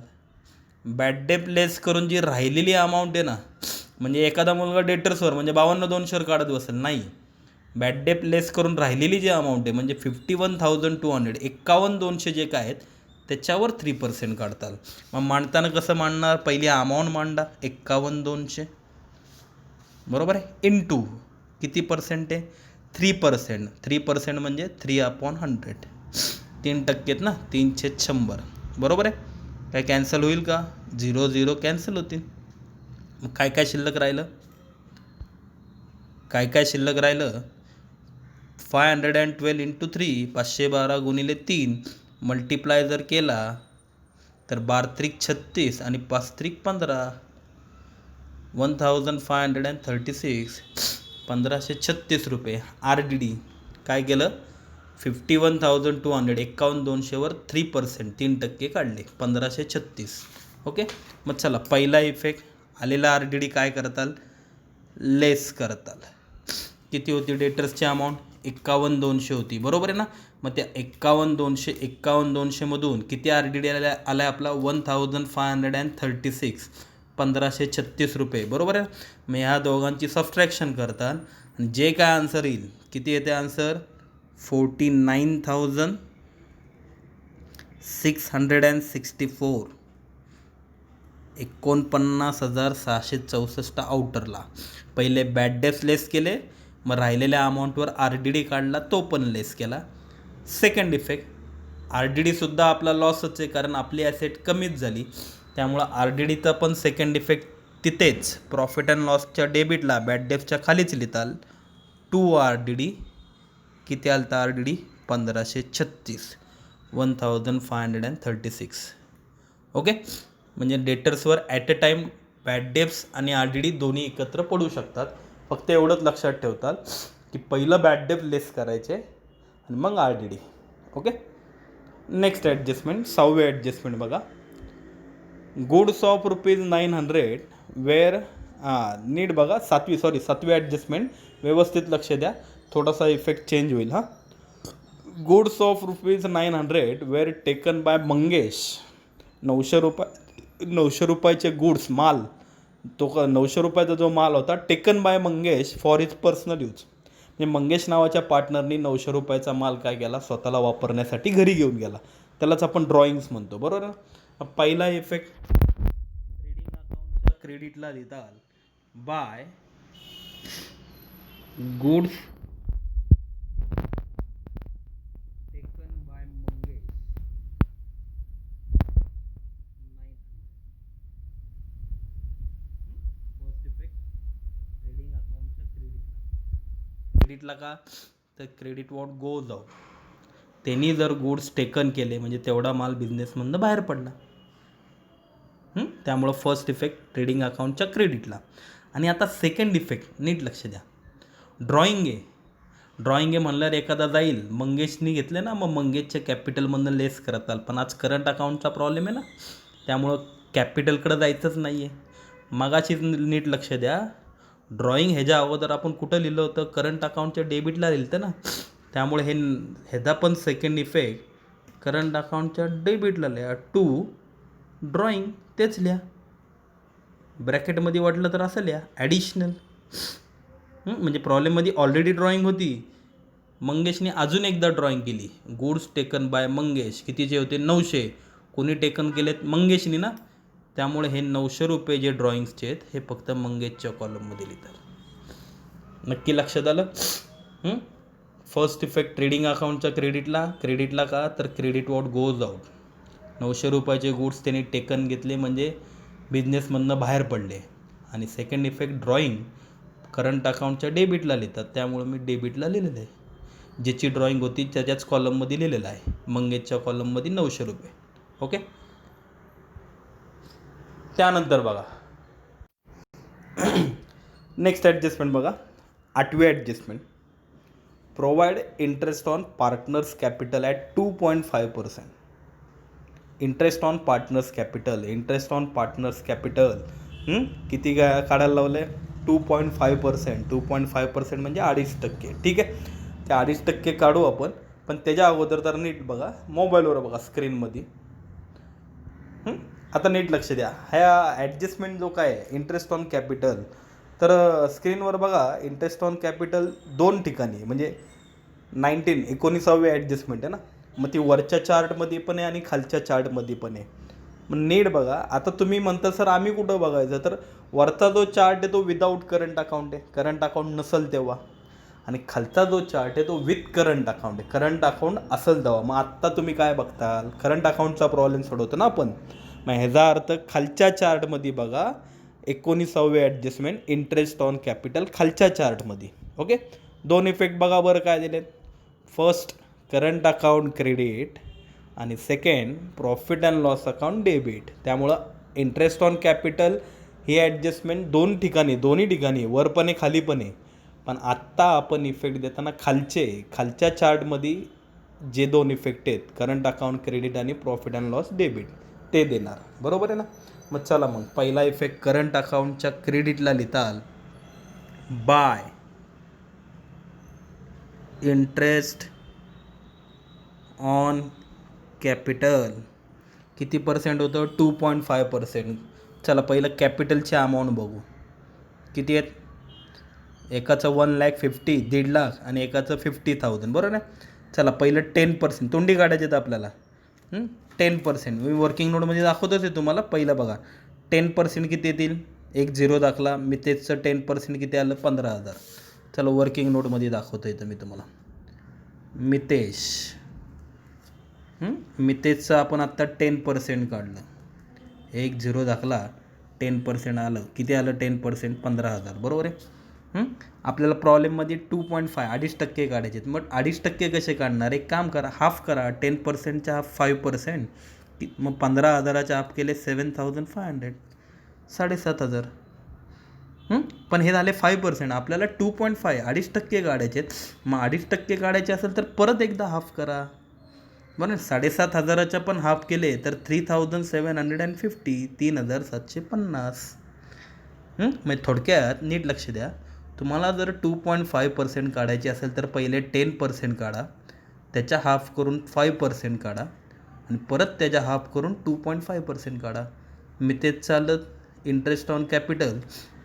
बॅड डेप लेस करून जी राहिलेली अमाऊंट आहे ना, म्हणजे एखादा मुलगा डेटर्सवर म्हणजे 52,200 काढत बसेल, नाही. बॅड डेप लेस करून राहिलेली जी अमाऊंट आहे म्हणजे 51,200, 51,200 जे काय आहेत त्याच्यावर 3% काढताल. मग मांडताना कसं मांडणार? पहिली अमाऊंट मांडा 51,200, बरोबर आहे, इंटू किती पर्सेंट आहे? 3%. 3% म्हणजे 3/100, 3% ना, 3/100, बरोबर आहे. काय कॅन्सल होईल का? 0 कॅन्सल होतील. मग काय शिल्लक राहिलं? 512 इंटू 3, 512 गुणिले 3, मल्टिप्लाय जर केला तर 12×3 = 36 आणि 5×3 = 15. 1536, ₹1536. RDD काय केलं? 51,200, 51,200वर 3%, 3% काढले, 1536. ओके, मग चला पहिला इफेक्ट आलेला RDD काय करताल? लेस करताल. किती होती डेटर्सची अमाऊंट? 51,200 होती, बरोबर आहे ना. मग त्या 51,200मधून किती RDD आला आपला? 1536, ₹1536, बरोबर आहे. मग ह्या दोघांची सबट्रॅक्शन करतात आणि जे काय आन्सर येईल, किती येते आन्सर? 49,664, 49,664 आउटरला. पहिले बॅड डेप्स लेस केले, मग राहिलेल्या अमाऊंटवर RDD काढला, तो पण लेस केला. सेकंड इफेक्ट RDD सुद्धा आपला लॉसच आहे, कारण आपली ॲसेट कमीच झाली, त्यामुळं RDDचा पण सेकंड इफेक्ट तिथेच प्रॉफिट अँड लॉसच्या डेबिटला बॅड डेप्सच्या खालीच लिहिताल. 2 RDD किती आलता? RDD 1536, 1536. ओके, म्हणजे डेटर्सवर at a time bad debts आणि RDD दोन्ही एकत्र पडू शकतात. फक्त एवढंच लक्षात ठेवतात की पहिलं बॅड डेप लेस करायचे आणि मग RDD. ओके, नेक्स्ट ॲडजस्टमेंट, 6वी ॲडजस्टमेंट बघा. गुड्स ऑफ ₹900 वेअर नीट बघा. 7वी ॲडजस्टमेंट व्यवस्थित लक्ष द्या, थोडासा इफेक्ट चेंज होईल. Goods of ₹900 were taken by Mangesh. 900 रुपयाचे गुड्स, माल, तो 900 रुपयाचा जो माल होता taken by Mangesh for his personal use. म्हणजे मंगेश नावाच्या पार्टनरनी 900 रुपयाचा माल काय केला? स्वतःला वापरण्यासाठी घरी घेऊन गेला. त्यालाच आपण ड्रॉइंग्स म्हणतो, बरोबर ना. पहिला इफेक्ट ट्रेडिंग अकाउंटच्या क्रेडिटला लिहिताल by goods taken by Mangesh क्रेडिटला का, तर क्रेडिट वॉट गोज आउट. त्यांनी जर गुड्स टेकन केले म्हणजे तेवढा माल बिझनेसमधनं बाहेर पडला. त्यामुळं फर्स्ट इफेक्ट ट्रेडिंग अकाउंटच्या क्रेडिटला. आणि आता सेकंड इफेक्ट नीट लक्ष द्या. ड्रॉइंग आहे म्हणल्यावर एखादा जाईल, मंगेशनी घेतले ना, मग मंगेशच्या कॅपिटलमधनं लेस करताल. पण आज करंट अकाउंटचा प्रॉब्लेम आहे ना, त्यामुळं कॅपिटलकडं जायचंच नाही आहे. मगाशीच नीट लक्ष द्या. ड्रॉइंग ह्याच्या अगोदर आपण कुठं लिहिलं होतं, करंट अकाउंटच्या डेबिटला लिहिलं होतं ना. त्यामुळे ह्याचा पण सेकंड इफेक्ट करंट अकाउंटच्या डेबिटला लिहा. टू ड्रॉइंग तेच लिहा, ब्रॅकेटमध्ये वाटलं तर असं लिहा ॲडिशनल. म्हणजे प्रॉब्लेममध्ये ऑलरेडी ड्रॉइंग होती, मंगेशने अजून एकदा ड्रॉइंग केली. गुड्स टेकन बाय मंगेश कितीचे होते, 900. कोणी टेकन केलेत, मंगेशनी ना. त्यामुळे हे 900 रुपये जे ड्रॉइंग्सचे आहेत हे फक्त मंगेशच्या कॉलममध्ये लिहितात. नक्की लक्षात आलं. फर्स्ट इफेक्ट ट्रेडिंग अकाउंटच्या क्रेडिटला का, तर क्रेडिट वॉट गोज आउट. 900 रुपयाचे गुड्स त्यांनी टेकन घेतले म्हणजे बिझनेसमधनं बाहेर पडले. आणि सेकंड इफेक्ट ड्रॉइंग करंट अकाउंटच्या डेबिटला लिहितात, त्यामुळे मी डेबिटला लिहिलेलं आहे. ज्याची ड्रॉइंग होती त्याच्याच कॉलममध्ये लिहिलेलं आहे, मंगेशच्या कॉलममध्ये 900 रुपये. ओके. त्यानंतर बघा नेक्स्ट ॲडजस्टमेंट बघा, 8वी adjustment. Provide interest on partners capital at 2.5%. Interest on partners capital किती काढायला लावलं आहे, 2.5%. 2.5% म्हणजे 2.5%. ठीक आहे, ते 2.5% काढू आपण. पण त्याच्या अगोदर तर नीट बघा, मोबाईलवर बघा स्क्रीनमध्ये. आता नीट लक्ष द्या. ह्या ॲडजस्टमेंट जो काय आहे इंटरेस्ट ऑन कॅपिटल, तर स्क्रीनवर बघा इंटरेस्ट ऑन कॅपिटल 2 ठिकाणी, म्हणजे 19वी ॲडजस्टमेंट आहे ना. मग ती वरच्या चार्टमध्ये पण आहे आणि खालच्या चार्टमध्ये पण आहे. मग नीट बघा. आता तुम्ही म्हणता सर आम्ही कुठं बघायचं, तर वरचा जो चार्ट आहे तो विदाऊट करंट अकाउंट आहे, करंट अकाउंट नसेल तेव्हा. आणि खालचा जो चार्ट आहे तो विथ करंट अकाउंट आहे, करंट अकाउंट असेल तेव्हा. मग आत्ता तुम्ही काय बघताल, करंट अकाउंटचा प्रॉब्लेम सोडवतो ना आपण. मग ह्याचा अर्थ खालच्या चार्टमध्ये बघा 19वी ॲडजस्टमेंट इंटरेस्ट ऑन कॅपिटल खालच्या चार्टमध्ये. ओके. 2 इफेक्ट बघा बरं काय दिलेत. फर्स्ट करंट अकाउंट क्रेडिट आणि second profit and loss account debit. त्यामुळं इंटरेस्ट ऑन कॅपिटल ही ॲडजस्टमेंट दोन्ही ठिकाणी वर पण आहे खाली पण आहे. पण आत्ता आपण इफेक्ट देताना खालच्या चार्टमध्ये जे 2 इफेक्ट आहेत, करंट अकाउंट क्रेडिट आणि प्रॉफिट अँड लॉस डेबिट, ते देणार. बरोबर आहे ना. मग चला, मग पहिला इफेक्ट करंट अकाउंटच्या क्रेडिटला लिहिताल, बाय इंटरेस्ट ऑन कॅपिटल किती पर्सेंट होतं, 2.5%. चला पहिलं कॅपिटलचे अमाऊंट बघू किती आहेत. एकाचं 1,50,000 1,50,000 आणि एकाचं 50,000. बरोबर आहे. चला पहिलं 10% तोंडी काढायचे आहेत आपल्याला. 10% मी वर्किंग नोटमध्ये दाखवतोच आहे तुम्हाला. पहिलं बघा 10% किती येतील, एक 0 दाखला. मितेशचं 10% किती आलं, 15,000. चला वर्किंग नोटमध्ये दाखवतो इथं मी तुम्हाला. मितेशचं आपण आत्ता 10% काढलं, एक 0 दाखला, 10% आलं. किती आलं 10%, 15,000. बरोबर आहे. आपल्याला प्रॉब्लेममध्ये 2.5 2.5% काढायचे आहेत. मग 2.5% कसे काढणार, एक काम करा, हाफ करा. 10%च्या हाफ 5%, मग 15,000च्या हाफ केले 7,500, 7,500. पण हे झाले 5%. आपल्याला 2.5 2.5% काढायचे आहेत. मग 2.5% काढायचे असेल तर परत एकदा हाफ करा. बरं, 7,500च्या पण हाफ केले तर 3,750, 3,750. मग थोडक्यात नीट लक्ष द्या. तुम्हाला जर 2.5% काढायचे असेल तर पहिले 10% काढा, त्याच्या हाफ करून 5% काढा आणि परत त्याच्या हाफ करून 2.5% काढा. मी तेच चालत इंटरेस्ट ऑन कॅपिटल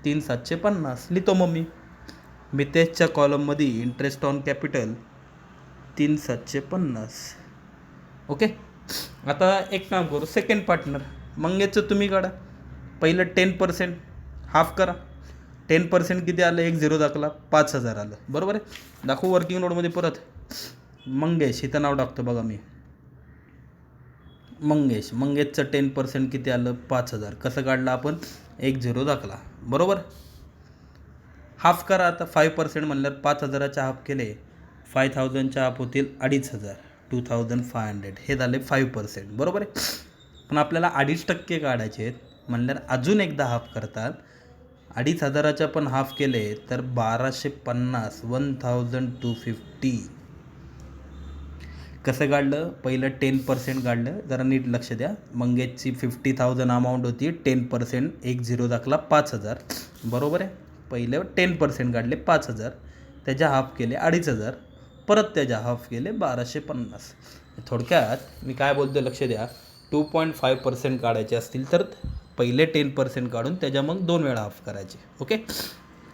3,750 लिहितो. मग मी तेचच्या कॉलममध्ये इंटरेस्ट ऑन कॅपिटल 3,750. ओके. आता एक काम करू, सेकंड पार्टनर मंगेशचं तुम्ही काढा. पहिलं 10% हाफ करा. 10% किती आलं, एक 0 दाखला, 5,000 आलं. बरोबर आहे. दाखवू वर्किंग नोटमध्ये परत. मंगेश इथं नाव टाकतो बघा मी, मंगेशचं 10% किती आलं, 5,000. कसं काढलं आपण, एक 0 दाखला. बरोबर. हाफ करा आता 5% म्हणल्यावर 5,000च्या हाफ केले 5,000च्या हाफ होतील 2,500 2,500 हे झाले 5%, बरोबर आहे. पण आपल्याला 2.5% काढायचे आहेत म्हणल्यावर अजून एकदा हाफ करतात. 2,500च्या पण हाफ केले तर 1,250 1,250. कसं काढलं? पहिलं 10% काढलं, जरा नीट लक्ष द्या. मंगेशची 50,000 अमाऊंट होती, 10% 10 दाखला 5,000, बरोबर आहे. पहिले 10% काढले 5,000, त्याच्या हाफ केले 2,500, परत त्याच्या हाफ केले 1,250. थोडक्यात मी काय बोलतो लक्ष द्या. 2.5% काढायचे असतील तर पहिले 10% काढून त्याच्या मग 2 वेळा हाफ करायचे. ओके,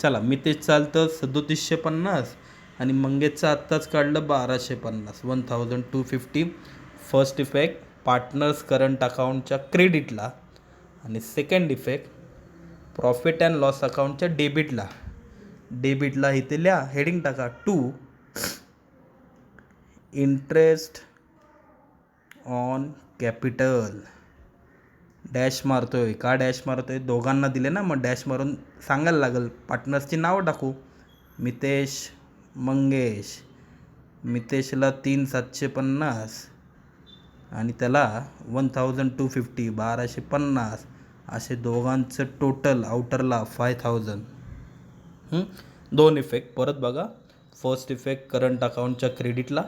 चला. मी तेच चालतं 3,750 आणि मंगेशचं आत्ताच काढलं 1,250 1,250. फर्स्ट इफेक्ट पार्टनर्स करंट अकाउंटच्या क्रेडिटला आणि second effect profit and loss अकाउंटच्या डेबिटला इथे लिहा, हेडिंग टाका 2 इंटरेस्ट ऑन कॅपिटल. डॅश मारतोय का? डॅश मारतोय दोघांना दिले ना, मग डॅश मारून सांगायला लागेल. पार्टनर्सची नावं टाकू, मितेश मंगेश. मितेशला 3,750 आणि त्याला 1,250 1,250 असे दोघांचं टोटल आउटरला 5,000. 2 इफेक्ट परत बघा. फर्स्ट इफेक्ट करंट अकाउंटच्या क्रेडिटला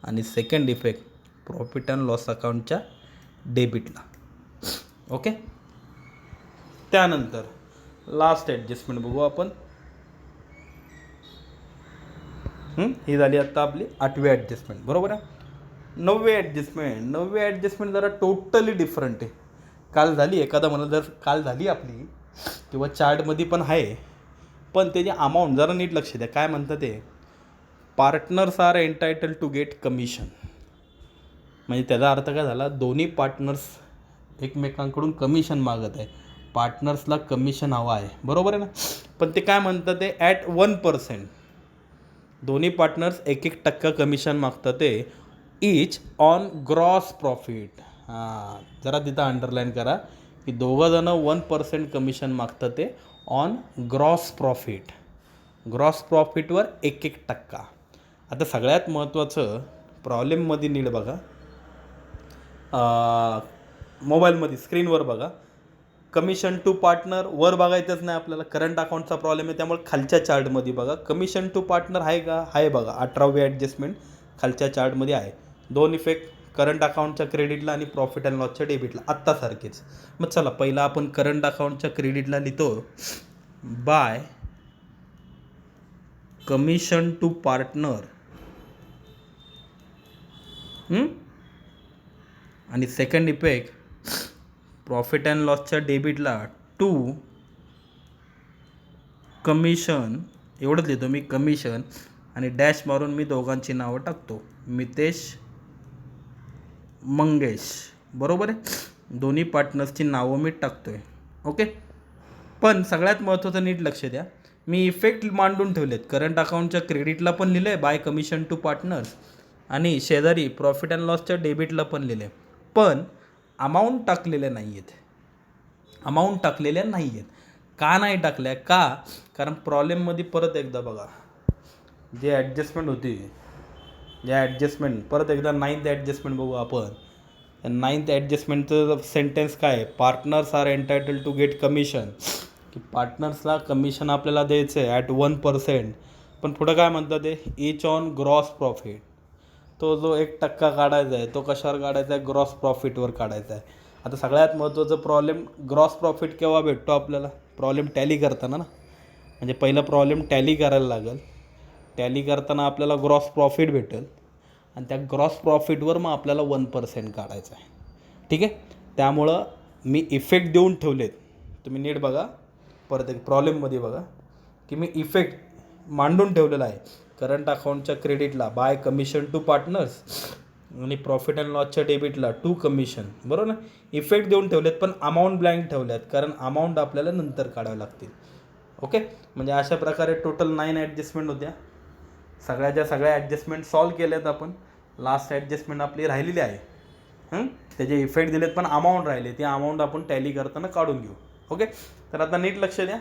आणि second effect profit and loss अकाउंटच्या डेबिटला. ओके, त्यानंतर लास्ट ॲडजस्टमेंट बघू आपण. ही झाली आत्ता आपली 8वी ॲडजस्टमेंट, बरोबर आहे. 9वी ॲडजस्टमेंट जरा टोटली डिफरंट आहे. काल झाली, एखादा म्हणलं जर काल झाली आपली किंवा चार्टमध्ये पण आहे, पण त्याची अमाऊंट जरा नीट लक्ष द्या. काय म्हणतं ते, partners are entitle to get commission. म्हणजे त्याचा अर्थ काय झाला, दोन्ही पार्टनर्स एकमेकांकडून कमिशन मागत आहे. पार्टनर्सला कमिशन हवं आहे, बरोबर आहे ना. पण ते काय म्हणतात ते ॲट 1%. दोन्ही पार्टनर्स 1% कमिशन मागतात ते ईच ऑन ग्रॉस प्रॉफिट. जरा तिथं अंडरलाईन करा की दोघंजणं 1% कमिशन मागतात ते ऑन ग्रॉस प्रॉफिट. ग्रॉस प्रॉफिटवर 1%. आता सगळ्यात महत्त्वाचं प्रॉब्लेममध्ये नीट बघा, मोबाईलमध्ये स्क्रीनवर बघा. कमिशन टू पार्टनर वर बघायचंच नाही आपल्याला, करंट अकाउंटचा प्रॉब्लेम आहे, त्यामुळे खालच्या चार्टमध्ये बघा. कमिशन टू पार्टनर आहे का? आहे बघा. 18वी ॲडजस्टमेंट खालच्या चार्टमध्ये आहे. 2 इफेक्ट करंट अकाउंटच्या क्रेडिटला आणि प्रॉफिट अँड लॉसच्या डेबिटला आत्तासारखेच. मग चला पहिला आपण करंट अकाउंटच्या क्रेडिटला लिहितो बाय कमिशन टू पार्टनर आणि सेकंड इफेक्ट प्रॉफिट अँड लॉसच्या डेबिटला टू कमिशन. एवढंच लिहितो मी, कमिशन, आणि डॅश मारून मी दोघांची नावं टाकतो, मितेश मंगेश, बरोबर आहे. दोन्ही पार्टनर्सची नावं मी टाकतोय. ओके, पण सगळ्यात महत्त्वाचं नीट लक्ष द्या, मी इफेक्ट मांडून ठेवलेत. करंट अकाउंटच्या क्रेडिटला पण लिहिलं आहे बाय कमिशन टू पार्टनर्स आणि शेजारी प्रॉफिट अँड लॉसच्या डेबिटला पण लिहिलं आहे, पण अमाऊंट टाकलेल्या नाही आहेत. का नाही टाकल्या? कारण प्रॉब्लेममध्ये परत एकदा बघा, जे ॲडजस्टमेंट होती, परत एकदा 9th ॲडजस्टमेंट बघू आपण. 9th ॲडजस्टमेंटचं सेंटेन्स काय आहे, partners are entitle to get commission, की पार्टनर्सला कमिशन आपल्याला द्यायचं आहे ॲट 1%. पण पुढं काय म्हणतात ते, ईच ऑन ग्रॉस प्रॉफिट. तो जो 1% काढायचा आहे तो कशावर काढायचा आहे? ग्रॉस प्रॉफिटवर काढायचा आहे. आता सगळ्यात महत्त्वाचं प्रॉब्लेम, ग्रॉस प्रॉफिट केव्हा भेटतो आपल्याला? प्रॉब्लेम टॅली करताना ना. म्हणजे पहिला प्रॉब्लेम टॅली करायला लागेल. टॅली करताना आपल्याला ग्रॉस प्रॉफिट भेटेल आणि त्या ग्रॉस प्रॉफिटवर मग आपल्याला 1% काढायचं आहे. ठीक आहे, त्यामुळं मी इफेक्ट देऊन ठेवलेत. तुम्ही नीट बघा, परत एक प्रॉब्लेममध्ये बघा की मी इफेक्ट मांडून ठेवलेला आहे. करंट अकाउंटच्या क्रेडिटला बाय कमिशन टू पार्टनर्स आणि प्रॉफिट अँड लॉसच्या डेबिटला टू कमिशन, बरोबर ना. इफेक्ट देऊन ठेवलेत पण अमाऊंट ब्लँक ठेवल्यात, कारण अमाऊंट आपल्याला नंतर काढावे लागतील. ओके, म्हणजे अशा प्रकारे टोटल 9 ॲडजस्टमेंट होत्या. सगळ्या ॲडजस्टमेंट सॉल्व केल्यात आपण. लास्ट ॲडजस्टमेंट आपली राहिलेली आहे. त्याचे इफेक्ट दिलेत पण अमाऊंट राहिले, ती अमाऊंट आपण टॅली करताना काढून घेऊ. ओके, तर आता नीट लक्ष द्या.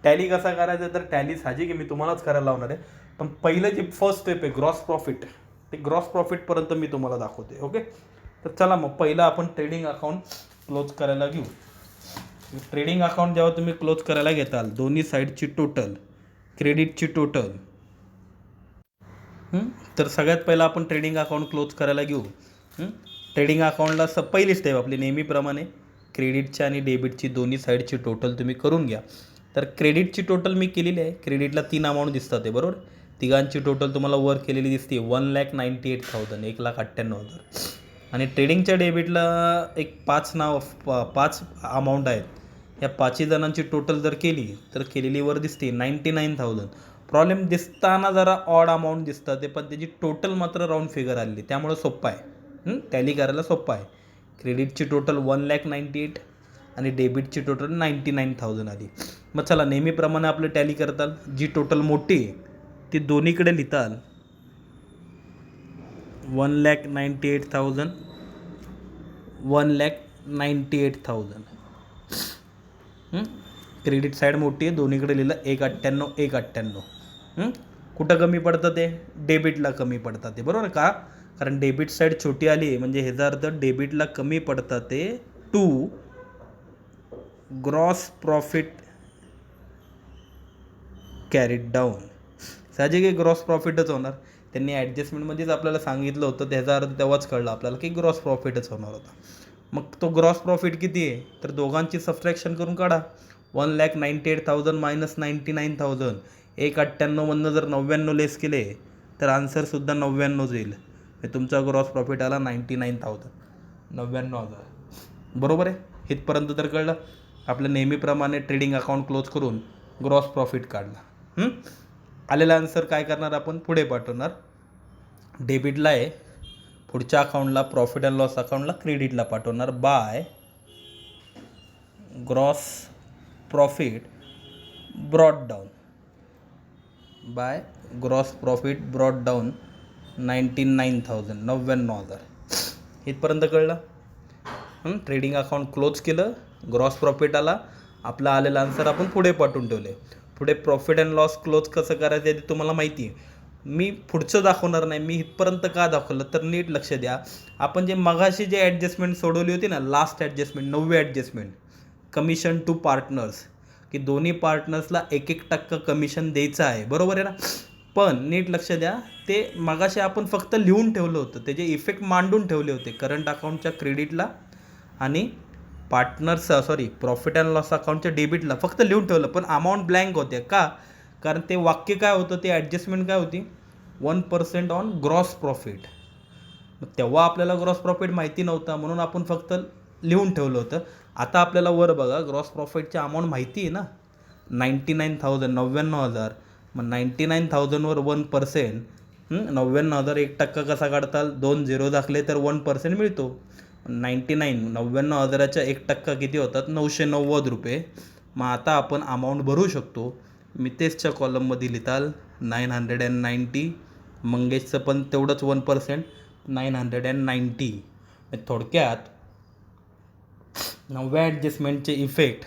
टॅली कसा करायचा तर टॅली साहजिक आहे मी तुम्हालाच करायला लावणार आहे, पण पहिलं जे फर्स्ट स्टेप आहे ग्रॉस प्रॉफिट, ते ग्रॉस प्रॉफिटपर्यंत मी तुम्हाला दाखवते. ओके, तर चला मग पहिलं आपण ट्रेडिंग अकाउंट क्लोज करायला घेऊ. ट्रेडिंग अकाउंट जेव्हा तुम्ही क्लोज करायला घेताल, दोन्ही साईडची टोटल, क्रेडिटची टोटल, तर सगळ्यात पहिला आपण ट्रेडिंग अकाउंट क्लोज करायला घेऊ. ट्रेडिंग अकाउंटला पहिली स्टेप आपली नेहमीप्रमाणे क्रेडिटची आणि डेबिटची दोन्ही साईडची टोटल तुम्ही करून घ्या. तर क्रेडिटची टोटल मी केलेली आहे. क्रेडिटला 3 अमाऊंट दिसतात आहे बरोबर. तिघांची टोटल तुम्हाला वर केलेली दिसते 1,98,000, 1,98,000. आणि ट्रेडिंगच्या डेबिटला एक 5 अमाऊंट आहेत. या 5 जणांची टोटल जर केली तर केलेली वर दिसते 99,000. प्रॉब्लेम दिसताना जरा ऑड अमाऊंट दिसतात ते, पण त्याची टोटल मात्र राऊंड फिगर आलेली, त्यामुळं सोप्पं आहे, टॅली करायला सोप्पं आहे. क्रेडिटची टोटल 1,98,000 आणि डेबिटची टोटल 99,000 आली. मग चला नेहमीप्रमाणे आपलं टॅली करताल. जी टोटल मोठी आहे ती दोन्हीकडे लिहिताल. 1,98,000, 1,98,000. क्रेडिट साईड मोठी आहे, दोन्हीकडे लिहिलं 1,98,000, 1,98,000. कुठं कमी पडतं ते? डेबिटला कमी पडतात ते बरोबर का? कारण डेबिट साईड छोटी आली आहे म्हणजे ह्याचा अर्थ डेबिटला कमी पडतात ते to gross profit carried down. साहजिक आहे ग्रॉस प्रॉफिटच होणार. त्यांनी ॲडजस्टमेंटमध्येच आपल्याला सांगितलं होतं, त्याचा अर्थ तेव्हाच कळलं आपल्याला की ग्रॉस प्रॉफिटच होणार होता. मग तो ग्रॉस प्रॉफिट किती आहे तर दोघांची सबट्रॅक्शन करून काढा. 1,98,000 मायनस 99,000, 1,98,000मधनं जर 99 लेस केले तर आन्सरसुद्धा 99 येईल. तुमचा ग्रॉस प्रॉफिट आला 99,000, 99,000. बरोबर आहे. इथपर्यंत तर कळलं. आपलं नेहमीप्रमाणे ट्रेडिंग अकाउंट क्लोज करून ग्रॉस प्रॉफिट काढला. आलेला आन्सर काय करणार आपण पुढे पाठवणार. डेबिटला आहे, पुढच्या अकाउंटला प्रॉफिट अँड लॉस अकाउंटला क्रेडिटला पाठवणार by gross profit brought down, by gross profit brought down 99,000, 99,000. इथपर्यंत कळलं. ट्रेडिंग अकाउंट क्लोज केलं, ग्रॉस प्रॉफिट आला, आपला आलेला आन्सर आपण पुढे पाठवून ठेवले. पुढे प्रॉफिट अँड लॉस क्लोज कसं करायचं आहे ते तुम्हाला माहिती आहे. मी पुढचं दाखवणार नाही. मी इथपर्यंत का दाखवलं तर नीट लक्ष द्या. आपण जे मगाशी जे ॲडजस्टमेंट सोडवली होती ना, लास्ट ॲडजस्टमेंट 9वी ॲडजस्टमेंट, कमिशन टू पार्टनर्स, की दोन्ही पार्टनर्सला 1% कमिशन द्यायचं आहे बरोबर आहे ना. पण नीट लक्ष द्या, ते मगाशी आपण फक्त लिहून ठेवलं होतं, त्याचे इफेक्ट मांडून ठेवले होते करंट अकाउंटच्या क्रेडिटला आणि प्रॉफिट अँड लॉस अकाउंटच्या डेबिटला फक्त लिहून ठेवलं, पण अमाऊंट ब्लँक होते का? कारण ते वाक्य काय होतं, ते ॲडजस्टमेंट काय होती, 1% ऑन ग्रॉस प्रॉफिट. तेव्हा आपल्याला ग्रॉस प्रॉफिट माहिती नव्हता म्हणून आपण फक्त लिहून ठेवलं होतं. आता आपल्याला वर बघा ग्रॉस प्रॉफिटची अमाऊंट माहिती आहे ना, 99,000, 99,000. मग 99,000वर 1%, 99,000 1% कसा काढताल, 2 झिरो दाखले तर 1% मिळतो. 99,000च्या 1% किती होतात, 990 रुपये. मग आता आपण अमाऊंट भरू शकतो. मितेशच्या कॉलममध्ये लिहिताल 990, मंगेशचं पण तेवढंच 1%, 990. थोडक्यात 9व्या ॲडजस्टमेंटचे इफेक्ट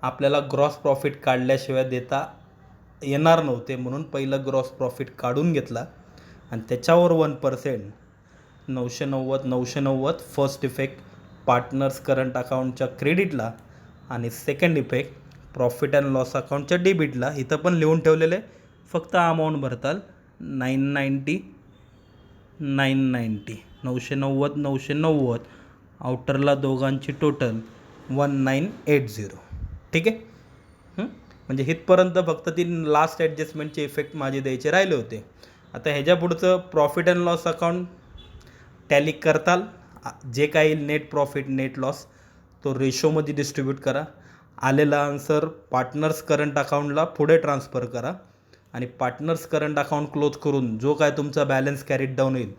आपल्याला ग्रॉस प्रॉफिट काढल्याशिवाय देता येणार नव्हते, म्हणून पहिलं ग्रॉस प्रॉफिट काढून घेतला आणि त्याच्यावर 1%, 990 फर्स्ट इफेक्ट पार्टनर्स करंट अकाउंटच्या क्रेडिटला आणि second effect profit and loss अकाउंटच्या डेबिटला. इथं पण लिहून ठेवलेलं आहे, फक्त अमाऊंट भरताल 990, 990. आउटरला दोघांची टोटल 1980. ठीक आहे. म्हणजे इथपर्यंत फक्त 3 लास्ट ॲडजस्टमेंटचे इफेक्ट माझे द्यायचे राहिले होते. आता ह्याच्या पुढचं profit and loss account tally करताल. जे काही नेट प्रॉफिट नेट लॉस तो रेशोमध्ये डिस्ट्रीब्यूट करा. आलेला आन्सर पार्टनर्स करंट अकाउंटला पुढे ट्रान्सफर करा आणि पार्टनर्स करंट अकाउंट क्लोज करून जो काय तुमचा बॅलन्स कॅरीड डाऊन होईल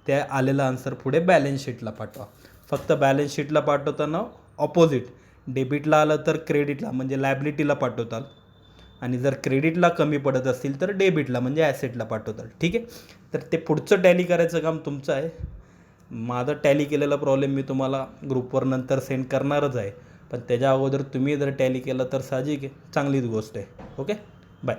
त्या आलेला आन्सर पुढे बॅलन्स शीटला पाठवा. फक्त बॅलन्स शीटला पाठवताना ऑपोजिट, डेबिटला आलं तर क्रेडिटला म्हणजे लायबिलिटीला पाठवताल आणि जर क्रेडिटला कमी पडत असतील तर डेबिटला म्हणजे ॲसेटला पाठवताल. ठीक आहे. तर ते पुढचं टॅली करायचं काम तुमचं आहे. माझं टॅली केलेला प्रॉब्लेम मी तुम्हाला ग्रुपवर नंतर सेंड करणारच आहे. पण त्याच्या अगोदर तुम्ही जर टॅली केलं तर साहजिक आहे, चांगलीच गोष्ट आहे. Okay, bye.